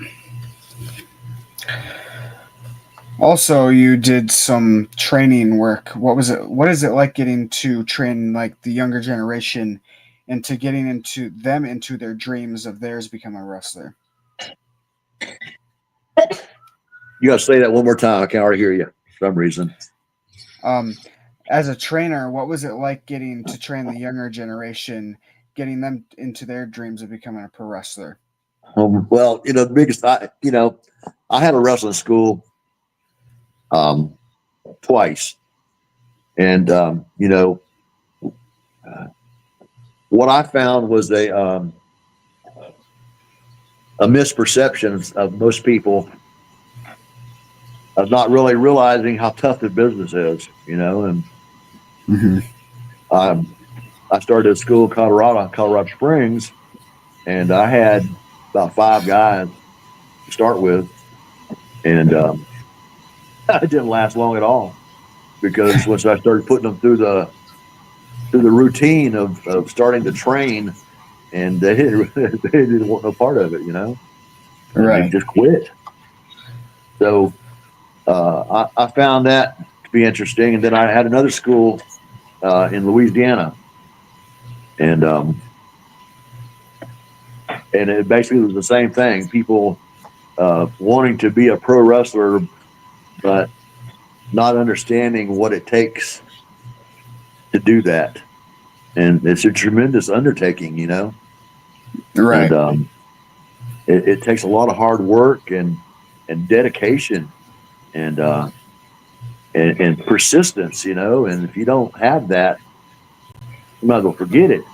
[SPEAKER 1] Also, you did some training work. What is it like getting to train like the younger generation into getting into their dreams of theirs becoming a wrestler?
[SPEAKER 2] You got to say that one more time. I can't hardly hear you for some reason.
[SPEAKER 1] As a trainer, what was it like getting to train the younger generation, getting them into their dreams of becoming a pro wrestler?
[SPEAKER 2] Well, the biggest, I had a wrestling school twice. And, what I found was a misperception of most people of not really realizing how tough the business is, and I started at school in Colorado Springs, and I had about 5 guys to start with, and I didn't last long at all, because once I started putting them through the routine of starting to train, and they didn't want no part of it,
[SPEAKER 1] Right.
[SPEAKER 2] They just quit. So I found that to be interesting. And then I had another school in Louisiana, and it basically was the same thing. People wanting to be a pro wrestler, but not understanding what it takes to do that. And it's a tremendous undertaking, you know.
[SPEAKER 1] Right.
[SPEAKER 2] And it takes a lot of hard work and dedication and persistence, you know. And if you don't have that, you might as well forget it.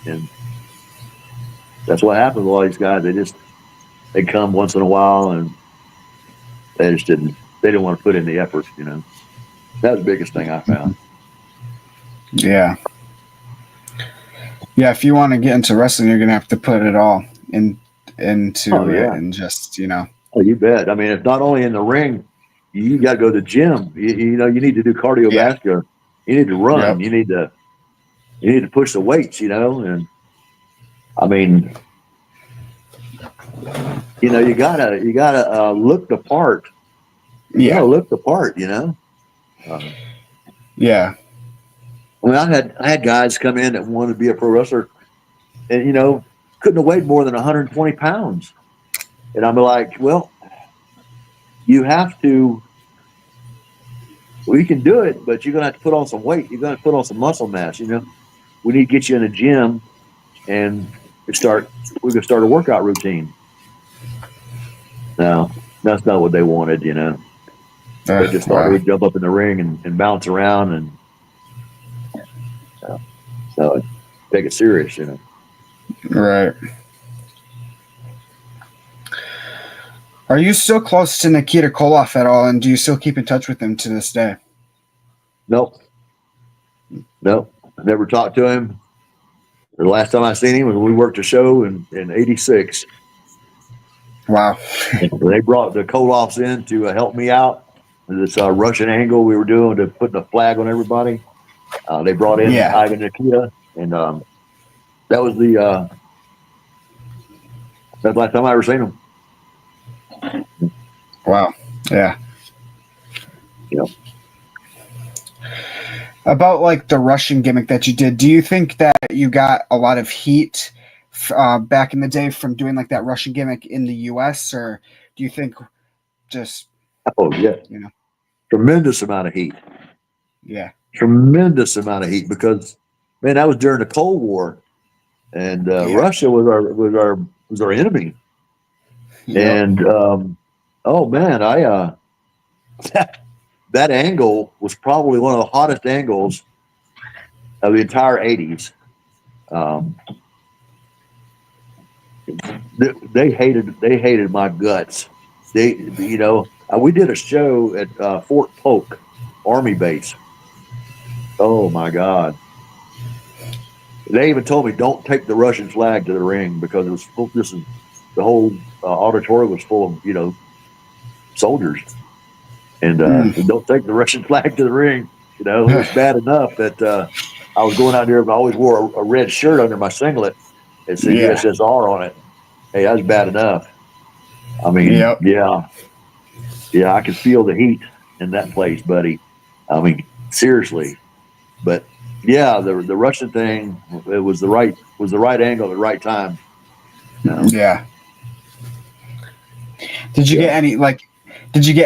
[SPEAKER 2] And that's what happens with all these guys. They come once in a while and they didn't want to put in the effort, you know. That was the biggest thing I found.
[SPEAKER 1] Yeah. Yeah, if you want to get into wrestling, you're gonna have to put it all into it, and just, you know.
[SPEAKER 2] Oh, you bet. I mean, it's not only in the ring, you got to go to the gym. You know, you need to do cardiovascular. You need to run. Yep. You need to push the weights, you know. And I mean, you know, you gotta look the part. You gotta look the part, you know.
[SPEAKER 1] Yeah.
[SPEAKER 2] I mean, I had guys come in that wanted to be a pro wrestler, and, you know, couldn't have weighed more than 120 pounds. And I'm like, well, you have to. We can do it, but you're gonna have to put on some weight. You're gonna put on some muscle mass. You know, we need to get you in a gym, and we can start a workout routine. No, that's not what they wanted. You know, they just thought we'd jump up in the ring and bounce around, and so take it serious. You know,
[SPEAKER 1] right. Are you still close to Nikita Koloff at all, and do you still keep in touch with him to this day?
[SPEAKER 2] Nope. I never talked to him. The last time I seen him was when we worked a show in '86.
[SPEAKER 1] Wow.
[SPEAKER 2] They brought the Koloffs in to help me out with this Russian angle we were doing to put the flag on everybody. They brought in Ivan Nikita, and that was that's the last time I ever seen him.
[SPEAKER 1] Wow. Yeah.
[SPEAKER 2] Yep.
[SPEAKER 1] About like the Russian gimmick that you did, do you think that you got a lot of heat back in the day from doing like that Russian gimmick in the US, or do you think just,
[SPEAKER 2] you know, tremendous amount of heat.
[SPEAKER 1] Yeah.
[SPEAKER 2] Tremendous amount of heat, because, man, that was during the Cold War, and Russia was our enemy. Yep. And oh man, that angle was probably one of the hottest angles of the entire '80s. They hated my guts. You know, we did a show at Fort Polk Army Base. Oh my God! They even told me, don't take the Russian flag to the ring, because it was full. The whole auditorium was full of, you know, soldiers, and don't take the Russian flag to the ring. You know, it was bad enough that I was going out there, but I always wore a red shirt under my singlet. It said USSR on it. Hey, that was bad enough. I mean, yeah, I could feel the heat in that place, buddy. I mean, seriously. But yeah, the Russian thing, it was the right angle at the right time.
[SPEAKER 1] Yeah. Did you get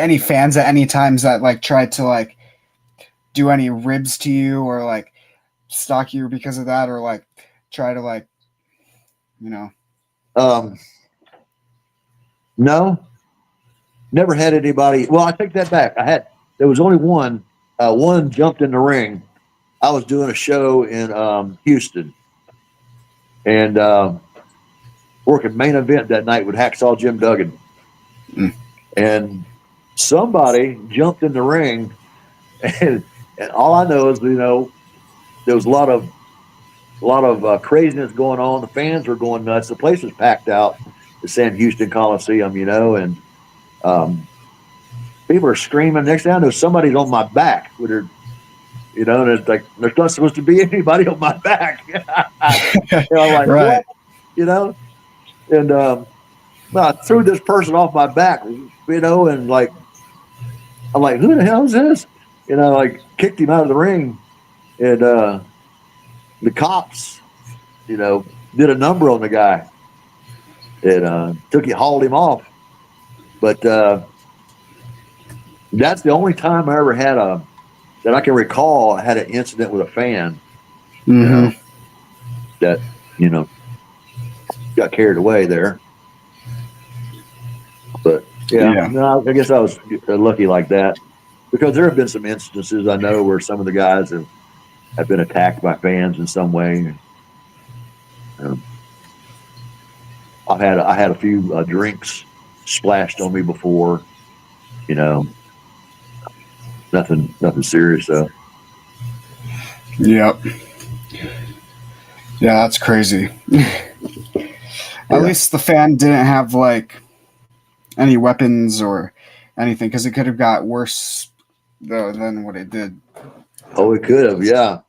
[SPEAKER 1] any fans at any times that like tried to like do any ribs to you, or like stalk you because of that, or like try to like, you know?
[SPEAKER 2] No, never had anybody. Well, I take that back. There was only one. One jumped in the ring. I was doing a show in Houston, and working main event that night with Hacksaw Jim Duggan. And somebody jumped in the ring, and all I know is, you know, there was a lot of craziness going on. The fans were going nuts. The place was packed out, the Sam Houston Coliseum, you know, and people are screaming. Next thing I know, somebody's on my back with her, you know, and it's like, there's not supposed to be anybody on my back. You know, I'm like,
[SPEAKER 1] right.
[SPEAKER 2] What? You know, and I threw this person off my back, you know, and like, I'm like, who the hell is this? like kicked him out of the ring, and the cops, did a number on the guy and hauled him off. But that's the only time I ever had that I can recall. I had an incident with a fan, that got carried away there. But no, I guess I was lucky like that, because there have been some instances I know where some of the guys have been attacked by fans in some way. I had a few drinks splashed on me before, nothing serious though.
[SPEAKER 1] Yep. Yeah, that's crazy. At least the fan didn't have like any weapons or anything, because it could have got worse though than what it did.
[SPEAKER 2] Oh, it could have. Yeah,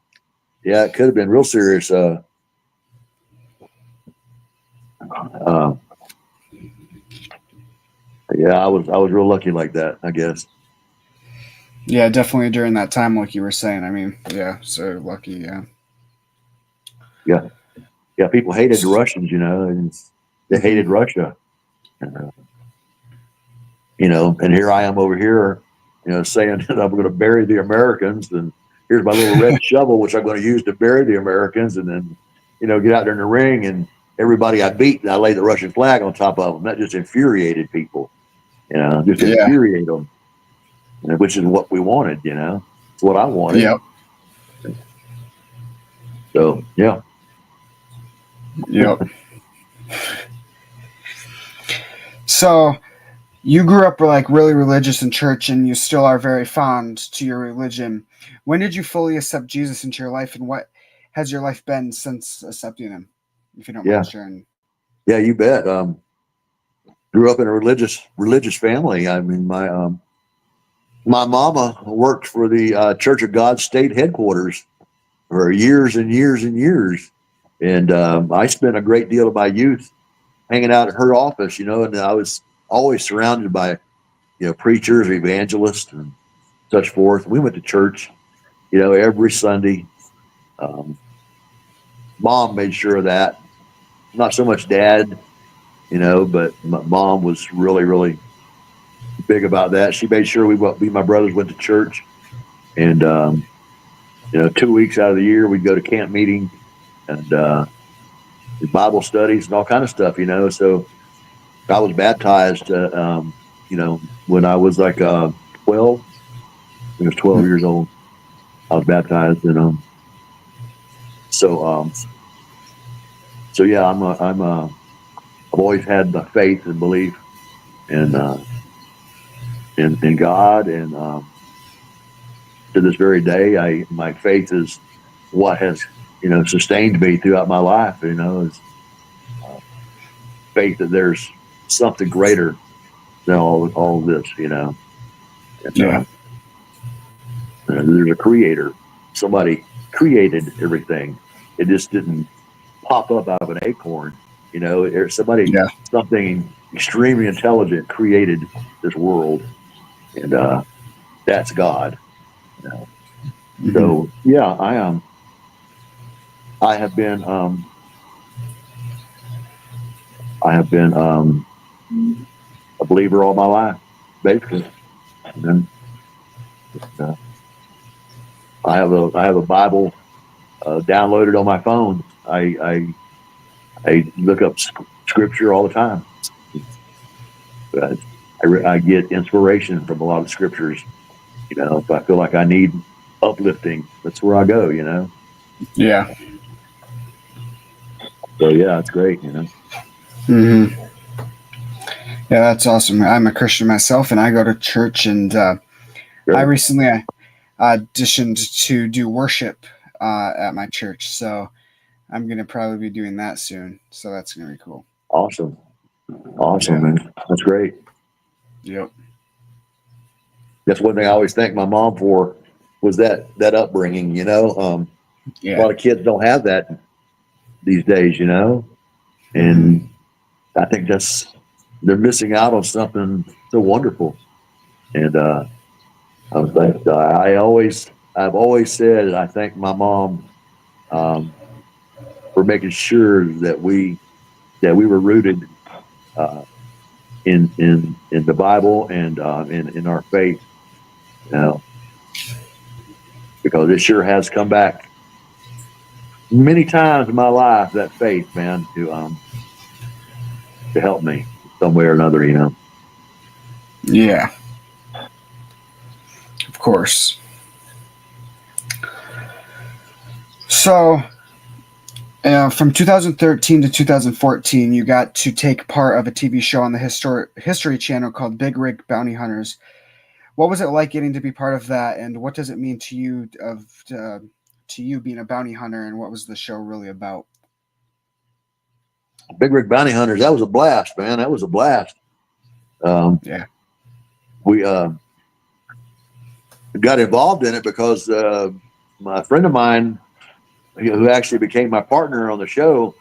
[SPEAKER 2] it could have been real serious. I was real lucky like that, I guess.
[SPEAKER 1] Yeah, definitely during that time, like you were saying. I mean, so lucky.
[SPEAKER 2] Yeah. People hated the Russians, and they hated Russia. And here I am over here, saying that I'm going to bury the Americans, and here's my little red shovel, which I'm going to use to bury the Americans, and then, get out there in the ring, and everybody I beat, I lay the Russian flag on top of them. That just infuriated people, infuriate them, which is what we wanted, it's what I wanted.
[SPEAKER 1] Yep.
[SPEAKER 2] So, yeah.
[SPEAKER 1] Yep. So you grew up like really religious in church, and you still are very fond to your religion. When did you fully accept Jesus into your life, and what has your life been since accepting him, if you don't mind sharing?
[SPEAKER 2] Yeah, you bet. Grew up in a religious family. I mean, my mama worked for the Church of God state headquarters for years and years and years. And I spent a great deal of my youth hanging out at her office, and I was always surrounded by, preachers, evangelists, and such forth. We went to church, every Sunday. Mom made sure of that. Not so much dad, but my mom was really, really big about that. She made sure my brothers went to church. And, 2 weeks out of the year, we'd go to camp meeting and Bible studies and all kind of stuff, So I was baptized, when I was like 12. I was 12 years old. I was baptized, and so yeah, I've always had the faith and belief in God, and to this very day, my faith is what has sustained me throughout my life. Is faith that there's something greater than all this. And, there's a creator. Somebody created everything. It just didn't pop up out of an acorn. Something extremely intelligent created this world, and that's God. So yeah, I have been a believer all my life, basically. And then, I have a Bible downloaded on my phone. I look up scripture all the time. I get inspiration from a lot of scriptures. If I feel like I need uplifting, that's where I go.
[SPEAKER 1] Yeah.
[SPEAKER 2] So yeah, it's great.
[SPEAKER 1] Yeah, that's awesome. I'm a Christian myself, and I go to church, and I recently auditioned to do worship at my church, so I'm going to probably be doing that soon. So that's going to be cool.
[SPEAKER 2] Awesome, man. That's great.
[SPEAKER 1] Yep.
[SPEAKER 2] That's one thing I always thank my mom for, was that upbringing. A lot of kids don't have that these days, and I think they're missing out on something so wonderful. And I was like, I've always said, I thank my mom for making sure that we were rooted in the Bible and in our faith, you know, because it sure has come back many times in my life, that faith, man, to help me some way or another, you know.
[SPEAKER 1] Yeah, of course. So, from 2013 to 2014, you got to take part of a TV show on the History Channel called Big Rig Bounty Hunters. What was it like getting to be part of that, and what does it mean to you to you being a bounty hunter, and what was the show really about?
[SPEAKER 2] Big Rig Bounty Hunters, that was a blast, man. That was a blast.
[SPEAKER 1] Yeah.
[SPEAKER 2] We got involved in it because my friend of mine, who actually became my partner on the show,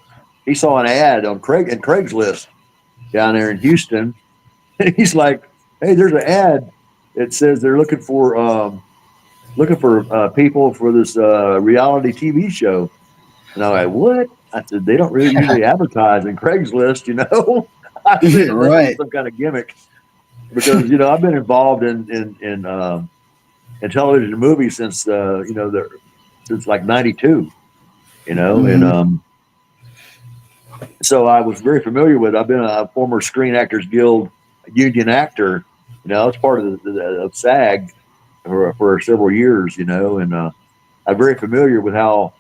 [SPEAKER 2] he saw an ad on Craigslist down there in Houston. And he's like, "Hey, there's an ad. It says they're looking for people for this reality TV show." And I'm like, "What?" I said, "They don't really usually advertise in Craigslist, you know." I said, "Unless
[SPEAKER 1] Right.
[SPEAKER 2] it's some kind of gimmick." Because I've been involved in television and movies since since like '92, and so I was very familiar with. I've been a former Screen Actors Guild union actor. I was part of of SAG for several years, and I'm very familiar with how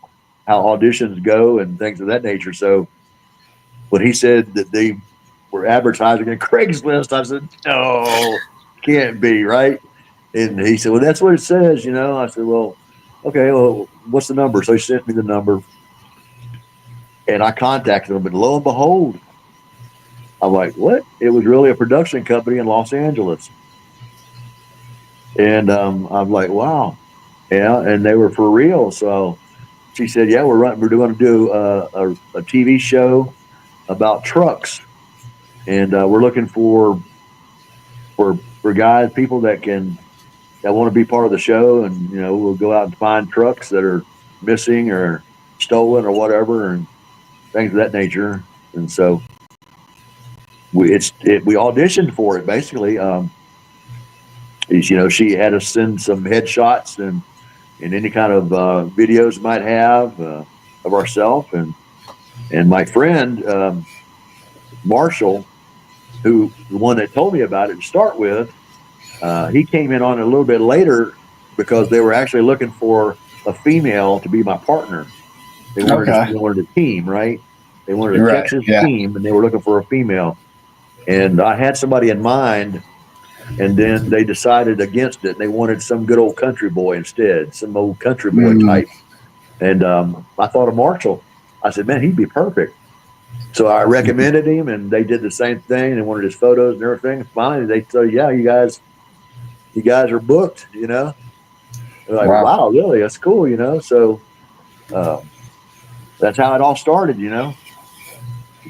[SPEAKER 2] auditions go and things of that nature. So when he said that they were advertising in Craigslist, I said, "No, can't be, right?" And he said, "Well, that's what it says, I said, "Well, okay, well, what's the number?" So he sent me the number, and I contacted him, and lo and behold, I'm like, "What?" It was really a production company in Los Angeles. And I'm like, "Wow." Yeah, and they were for real. So she said, "Yeah, we're going to do a TV show about trucks, and we're looking for guys, people that want to be part of the show, and we'll go out and find trucks that are missing or stolen or whatever, and things of that nature." And so we auditioned for it basically. She had us send some headshots and any kind of videos might have of ourselves, and my friend Marshall, who the one that told me about it to start with, he came in on it a little bit later because they were actually looking for a female to be my partner. They wanted a team, right? They wanted a Texas team, and they were looking for a female. And I had somebody in mind, and then they decided against it. They wanted some good old country boy instead, some old country boy type. And I thought of Marshall. I said, "Man, he'd be perfect." So I recommended him, and they did the same thing. They wanted his photos and everything. Finally, they said, "Yeah, you guys are booked." They're like, "Wow, really? That's cool." So that's how it all started.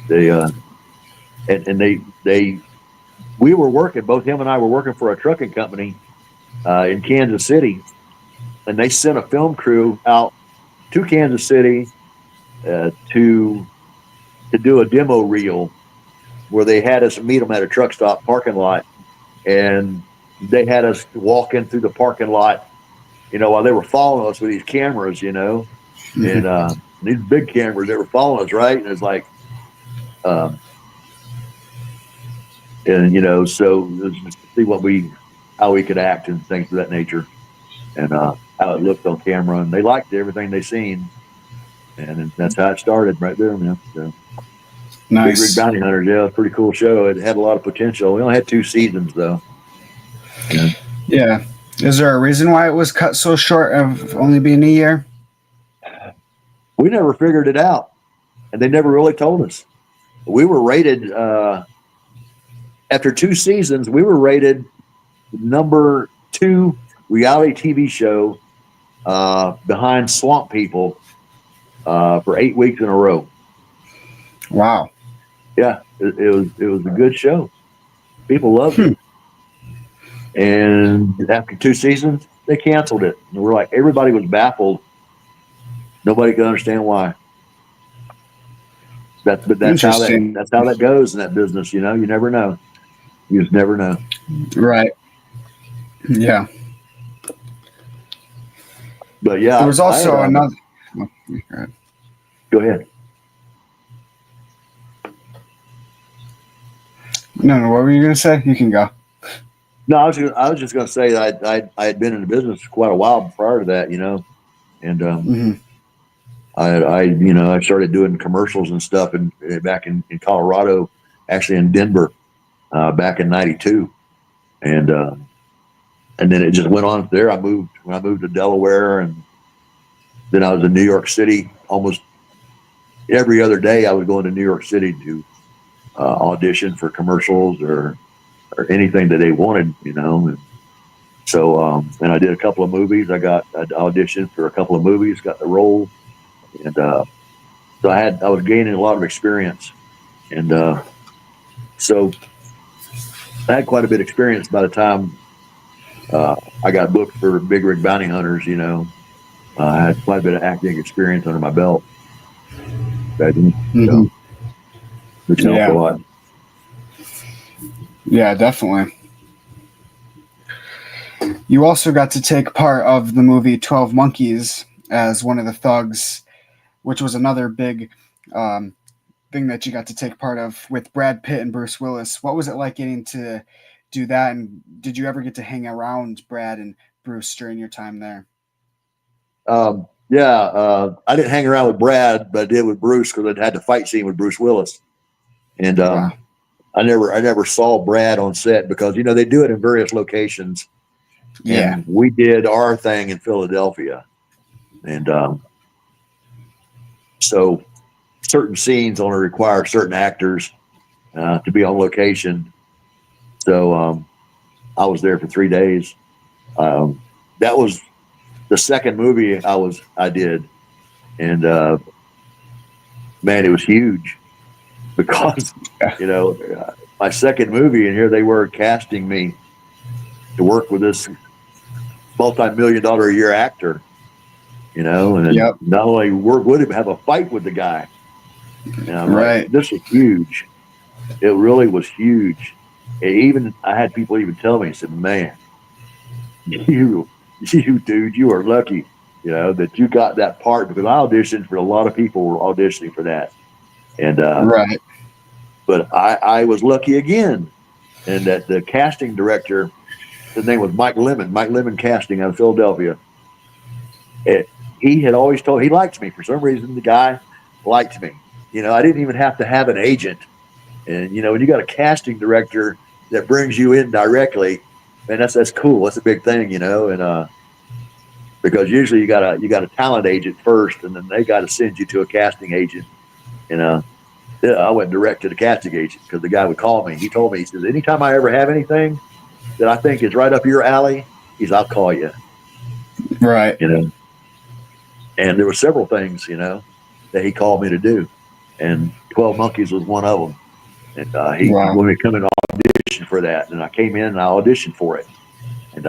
[SPEAKER 2] They we were working. Both him and I were working for a trucking company in Kansas City, and they sent a film crew out to Kansas City to do a demo reel where they had us meet them at a truck stop parking lot, and they had us walking through the parking lot, while they were following us with these cameras, and these big cameras, they were following us, right? And it's like, so to see how we could act and things of that nature, and how it looked on camera, and they liked everything they seen, and that's how it started right there, man. So,
[SPEAKER 1] Nice.
[SPEAKER 2] Big Rig Bounty Hunters, yeah, it's a pretty cool show. It had a lot of potential. We only had 2 seasons though.
[SPEAKER 1] Yeah. Is there a reason why it was cut so short of only being a year?
[SPEAKER 2] We never figured it out, and they never really told us. We were rated after 2 seasons. We were rated number 2 reality TV show behind Swamp People for 8 weeks in a row.
[SPEAKER 1] Wow.
[SPEAKER 2] Yeah, it was a good show. People loved it. And after 2 seasons, they canceled it. And we're like, everybody was baffled. Nobody could understand why. That's how that goes in that business. You know, you never know. You just never know.
[SPEAKER 1] Right. Yeah.
[SPEAKER 2] But yeah,
[SPEAKER 1] there was also another.
[SPEAKER 2] Go ahead.
[SPEAKER 1] No, what were you going to say? You can go.
[SPEAKER 2] No, I was just going to say that I had been in the business quite a while prior to that, you know, and I started doing commercials and stuff back in Colorado, actually in Denver, back in '92, and then it just went on there. When I moved to Delaware, and then I was in New York City almost every other day. I was going to New York City to audition for commercials or anything that they wanted, you know. And so, and I did a couple of movies. I auditioned for a couple of movies, got the role, and so I was gaining a lot of experience, and so I had quite a bit of experience by the time I got booked for Big Rig Bounty Hunters. You know, I had quite a bit of acting experience under my belt. Which helped a lot.
[SPEAKER 1] Yeah, definitely. You also got to take part of the movie 12 Monkeys as one of the thugs, which was another big thing that you got to take part of with Brad Pitt and Bruce Willis. What was it like getting to do that? And did you ever get to hang around Brad and Bruce during your time there?
[SPEAKER 2] I didn't hang around with Brad, but I did with Bruce because I'd had the fight scene with Bruce Willis. And
[SPEAKER 1] Wow.
[SPEAKER 2] I never saw Brad on set because, you know, they do it in various locations.
[SPEAKER 1] Yeah.
[SPEAKER 2] And we did our thing in Philadelphia. And so certain scenes only require certain actors to be on location. So I was there for 3 days. That was the second movie I did. And man, it was huge because, you know, my second movie, and here they were casting me to work with this multi-million-dollar a year actor, you know, and not only work with him, have a fight with the guy. And I'm like, this is huge. It really was huge. I had people even tell me, said, man, you dude, you are lucky, you know, that you got that part, because I auditioned for a lot of people were auditioning for that. And but I was lucky again, and that the casting director, his name was Mike Lemon Casting out of Philadelphia. He had always told, he liked me for some reason. The guy liked me. You know, I didn't even have to have an agent. And, you know, when you got a casting director that brings you in directly, man, that's cool. That's a big thing, you know. And because usually you got a talent agent first, and then they got to send you to a casting agent. You know, I went direct to the casting agent because the guy would call me. He told me, he says, anytime I ever have anything that I think is right up your alley, I'll call you.
[SPEAKER 1] Right.
[SPEAKER 2] You know, and there were several things, you know, that he called me to do, and 12 Monkeys was one of them. And he wanted me to come and audition for that, and I came in and I auditioned for it. And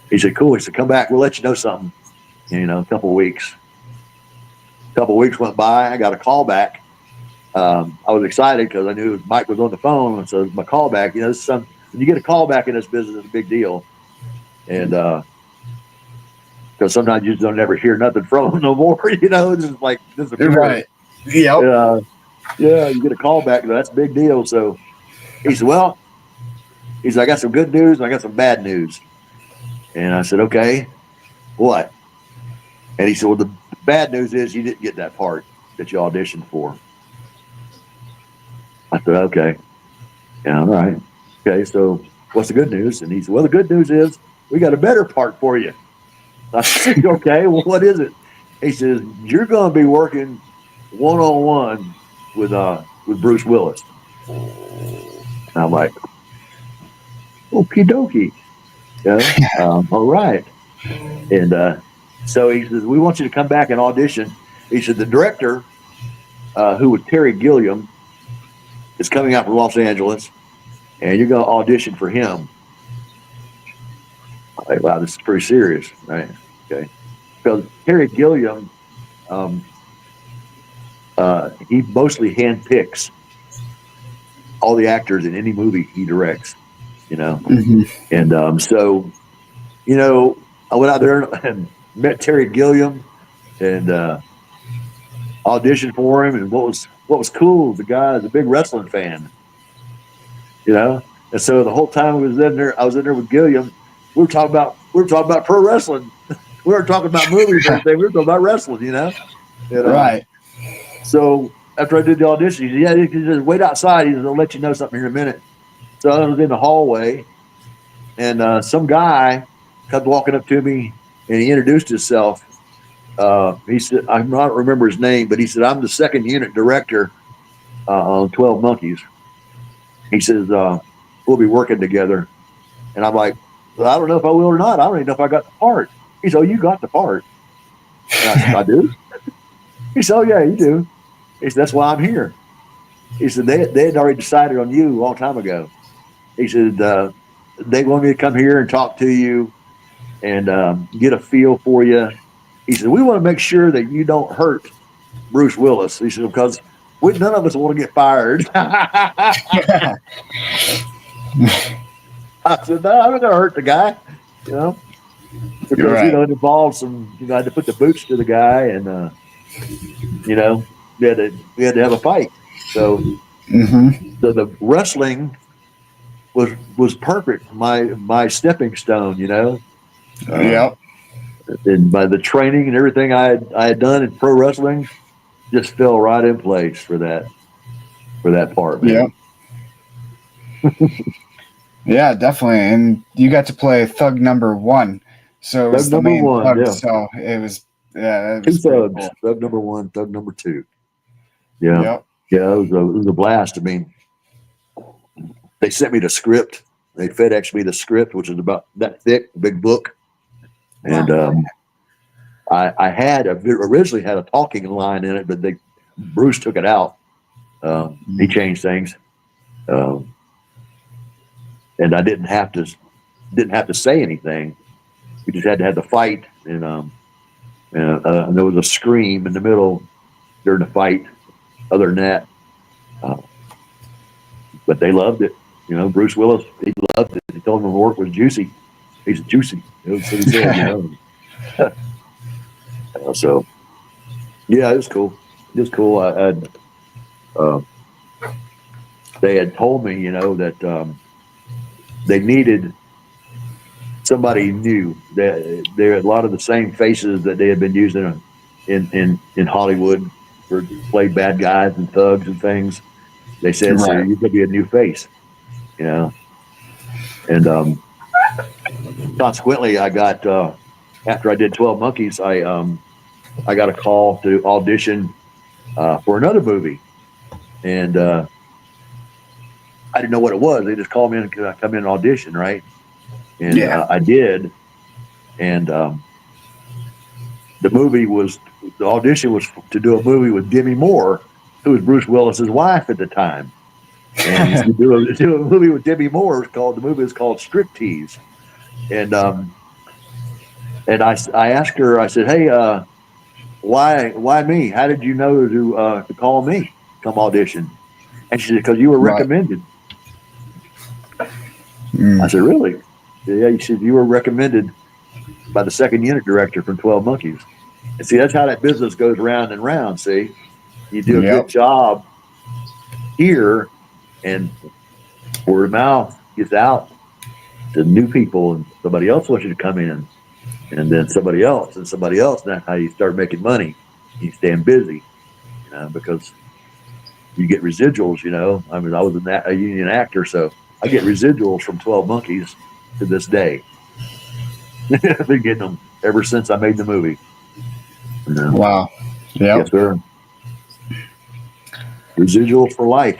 [SPEAKER 2] he said, "Cool." He said, "Come back. We'll let you know something." And, you know, a couple of weeks went by. I got a call back. I was excited because I knew Mike was on the phone, and so my call back. You know, when you get a call back in this business, it's a big deal. And because sometimes you just don't ever hear nothing from them no more. You know, it's just like disappear.
[SPEAKER 1] Right. Yep.
[SPEAKER 2] Yeah, you get a call back. That's a big deal. So he said, "Well," he said, "I got some good news and I got some bad news." And I said, "Okay, what?" And he said, "Well, the bad news is you didn't get that part that you auditioned for." I said, "Okay. Yeah, all right. Okay, so what's the good news?" And he said, "Well, the good news is we got a better part for you." I said, "Okay, well, what is it?" He says, "You're going to be working one-on-one with Bruce Willis." And I'm like, "Okie dokie. Yeah, all right." And so he says, "We want you to come back and audition." He said, "The director, who was Terry Gilliam, is coming out from Los Angeles, and you're going to audition for him." Like, wow, this is pretty serious, right? Okay. Because Terry Gilliam, he mostly handpicks all the actors in any movie he directs, you know.
[SPEAKER 1] Mm-hmm.
[SPEAKER 2] And so, you know, I went out there and met Terry Gilliam and auditioned for him. And what was cool, the guy is a big wrestling fan, you know. And so the whole time I was in there with Gilliam. We were talking about pro wrestling. We weren't talking about movies or anything. We were talking about wrestling, you know. And,
[SPEAKER 1] Right.
[SPEAKER 2] So after I did the audition, he said, "Yeah, he said, wait outside. He said, I'll let you know something here in a minute." So I was in the hallway, and some guy kept walking up to me, and he introduced himself. He said, I don't remember his name, but he said, "I'm the second unit director on 12 Monkeys." He says, "We'll be working together." And I'm like, "Well, I don't know if I will or not. I don't even know if I got the part." He said, "Oh, you got the part." And I said, "I do?" He said, "Oh, yeah, you do." He said, "That's why I'm here." He said, they had already decided on you a long time ago. He said, they want me to come here and talk to you and get a feel for you. He said, "We want to make sure that you don't hurt Bruce Willis." He said, "Because none of us want to get fired." I said, "No, I'm not going to hurt the guy, you know, because,
[SPEAKER 1] right.
[SPEAKER 2] you know, it involves some, you know, I had to put the boots to the guy and, you know, we had to have a fight. So,
[SPEAKER 1] Mm-hmm.
[SPEAKER 2] so the wrestling was perfect. My stepping stone, you know.
[SPEAKER 1] Yep.
[SPEAKER 2] And by the training and everything I had done in pro wrestling, just fell right in place for that part, man.
[SPEAKER 1] Yep. Yeah, definitely. And you got to play Thug Number 1, so it
[SPEAKER 2] Thug
[SPEAKER 1] was the
[SPEAKER 2] number
[SPEAKER 1] main
[SPEAKER 2] one,
[SPEAKER 1] thug.
[SPEAKER 2] yeah.
[SPEAKER 1] So it was, yeah, it
[SPEAKER 2] Two
[SPEAKER 1] was pretty
[SPEAKER 2] thugs.
[SPEAKER 1] cool.
[SPEAKER 2] Thug number one, thug number two. Yeah.
[SPEAKER 1] Yep.
[SPEAKER 2] Yeah, it was a blast. I mean, they sent me the script. They FedExed me the script, which is about that thick, big book. And I had originally had a talking line in it, but Bruce took it out. He changed things, and I didn't have to say anything. We just had to have the fight, and there was a scream in the middle during the fight. Other than that, but they loved it. You know, Bruce Willis, he loved it. He told him the work was juicy. He's juicy. That's what he said. You know. So yeah, it was cool. It was cool. They had told me, you know, that they needed somebody new. There are a lot of the same faces that they had been using in Hollywood for play bad guys and thugs and things. They said, "So
[SPEAKER 1] Right.
[SPEAKER 2] you could be a new face," you know. And consequently, I got after I did 12 Monkeys, I got a call to audition for another movie, and I didn't know what it was. They just called me in and come in and audition, right? And
[SPEAKER 1] Yeah.
[SPEAKER 2] I did, and the audition was to do a movie with Demi Moore, who was Bruce Willis's wife at the time. And to do a movie with Demi Moore, the movie is called Striptease. And I asked her, I said, "Hey, why me? How did you know to call me, come audition?" And she said, "Because you were
[SPEAKER 1] Right.
[SPEAKER 2] recommended."
[SPEAKER 1] Mm.
[SPEAKER 2] I said, "Really?" "Yeah." She said, "You were recommended by the second unit director from 12 Monkeys." And see, that's how that business goes round and round. See, you do a good
[SPEAKER 1] Yep.
[SPEAKER 2] job here, and word of mouth gets out to new people, and somebody else wants you to come in, and then somebody else, and somebody else. And that's how you start making money. You staying busy, you know, because you get residuals. You know, I mean, I was a union actor, so I get residuals from 12 Monkeys to this day. I've been getting them ever since I made the movie. You know?
[SPEAKER 1] Wow. Yep.
[SPEAKER 2] Yes, sir. Residuals for life.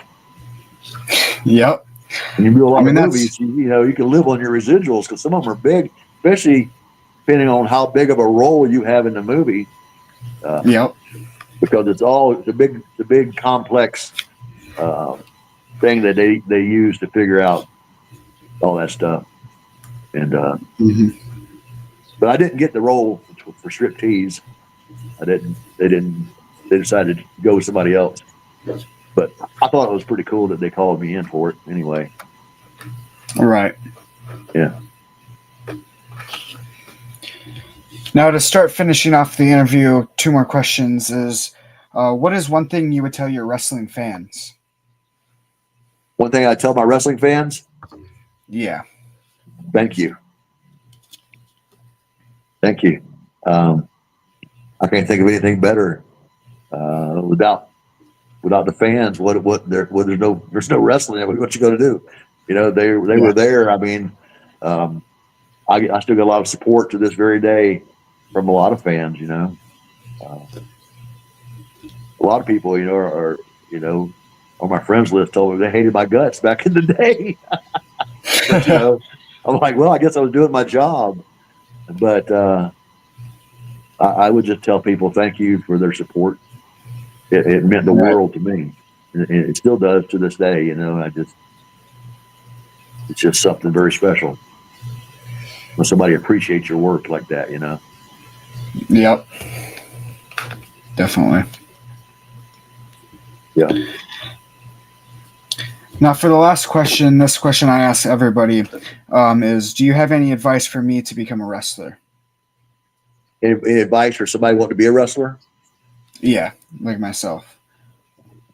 [SPEAKER 1] Yep.
[SPEAKER 2] When you do a lot of
[SPEAKER 1] that's
[SPEAKER 2] movies, you know, you can live on your residuals because some of them are big, especially depending on how big of a role you have in the movie.
[SPEAKER 1] Yep.
[SPEAKER 2] Because it's a big complex thing that they use to figure out all that stuff. And
[SPEAKER 1] Mm-hmm.
[SPEAKER 2] But I didn't get the role for striptease. I didn't. They decided to go with somebody else. But I thought it was pretty cool that they called me in for it anyway.
[SPEAKER 1] All right.
[SPEAKER 2] Yeah.
[SPEAKER 1] Now, to start finishing off the interview, 2 more questions is, what is one thing you would tell your wrestling fans?
[SPEAKER 2] One thing I tell my wrestling fans,
[SPEAKER 1] Yeah.
[SPEAKER 2] thank you. Thank you. I can't think of anything better. Without the fans, there's no wrestling. What you going to do? You know, they were there. I mean, I still get a lot of support to this very day from a lot of fans. You know, a lot of people, you know, are on my friends list told me they hated my guts back in the day. But, you know, I'm like, well, I guess I was doing my job. But I would just tell people thank you for their support. It meant the world to me. It still does to this day. You know, it's just something very special when somebody appreciates your work like that. You know.
[SPEAKER 1] Yep. Definitely.
[SPEAKER 2] Yeah.
[SPEAKER 1] Now, for the last question, this question I ask everybody is, do you have any advice for me to become a wrestler?
[SPEAKER 2] Any advice for somebody wanting to be a wrestler?
[SPEAKER 1] Yeah, like myself.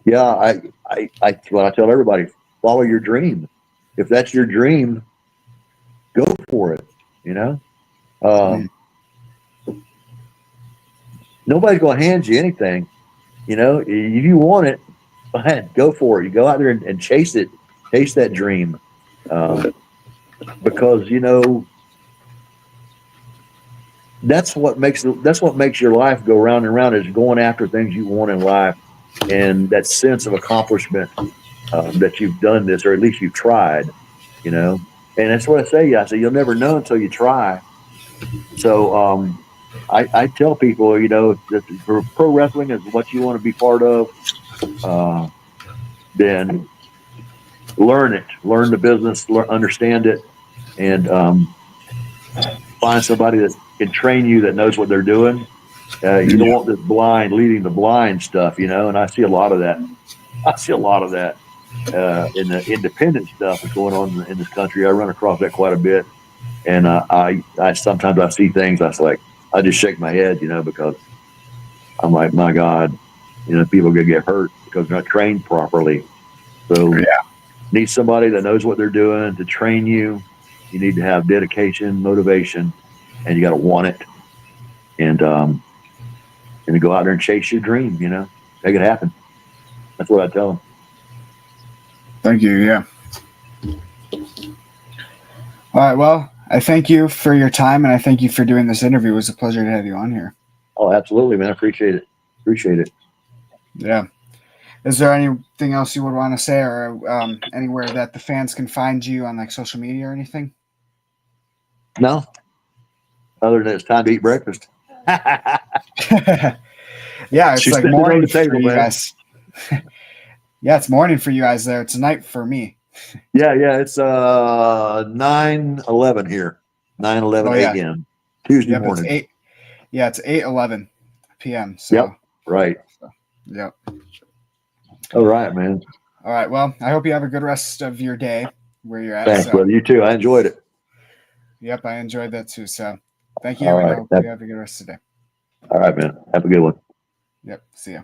[SPEAKER 2] Yeah, I tell everybody, follow your dream. If that's your dream, go for it. You know, nobody's going to hand you anything. You know, if you want it, go ahead, go for it. You go out there and chase it, chase that dream, because you know that's what makes your life go round and round, is going after things you want in life, and that sense of accomplishment that you've done this, or at least you've tried. You know, and that's what I say. I say you'll never know until you try. So I tell people, you know, that for pro wrestling is what you want to be part of, then learn it, learn the business, understand it, and find somebody that can train you, that knows what they're doing. You don't want this blind leading the blind stuff, you know. And I see a lot of that. In the independent stuff that's going on in this country. I run across that quite a bit, and I sometimes I see things. I just shake my head, you know, because I'm like, my God, you know, people gonna get hurt because they're not trained properly. So need somebody that knows what they're doing to train you. You need to have dedication, motivation, and you got to want it, and to go out there and chase your dream. You know, make it happen. That's what I tell them.
[SPEAKER 1] Thank you. Yeah. All right. Well, I thank you for your time, and I thank you for doing this interview. It was a pleasure to have you on here.
[SPEAKER 2] Oh, absolutely, man. I appreciate it.
[SPEAKER 1] Yeah. Is there anything else you would want to say, or anywhere that the fans can find you on like social media or anything?
[SPEAKER 2] No. Other than it's time to eat breakfast.
[SPEAKER 1] Yeah, it's
[SPEAKER 2] She's
[SPEAKER 1] like
[SPEAKER 2] sitting
[SPEAKER 1] morning
[SPEAKER 2] on the table,
[SPEAKER 1] for you
[SPEAKER 2] man.
[SPEAKER 1] guys. Yeah, it's morning for you guys there. It's night for me.
[SPEAKER 2] Yeah, it's 9:11 here. 9:11 a.m. Tuesday morning.
[SPEAKER 1] It's 8:11 p.m. So
[SPEAKER 2] yep, right.
[SPEAKER 1] Yep.
[SPEAKER 2] All right, man.
[SPEAKER 1] All right. Well, I hope you have a good rest of your day where you're at.
[SPEAKER 2] Thanks, brother. You too. I enjoyed it.
[SPEAKER 1] Yep, I enjoyed that too. So thank you.
[SPEAKER 2] All
[SPEAKER 1] and
[SPEAKER 2] right.
[SPEAKER 1] I hope you have a good rest of the day.
[SPEAKER 2] All right, man. Have a good one.
[SPEAKER 1] Yep. See ya.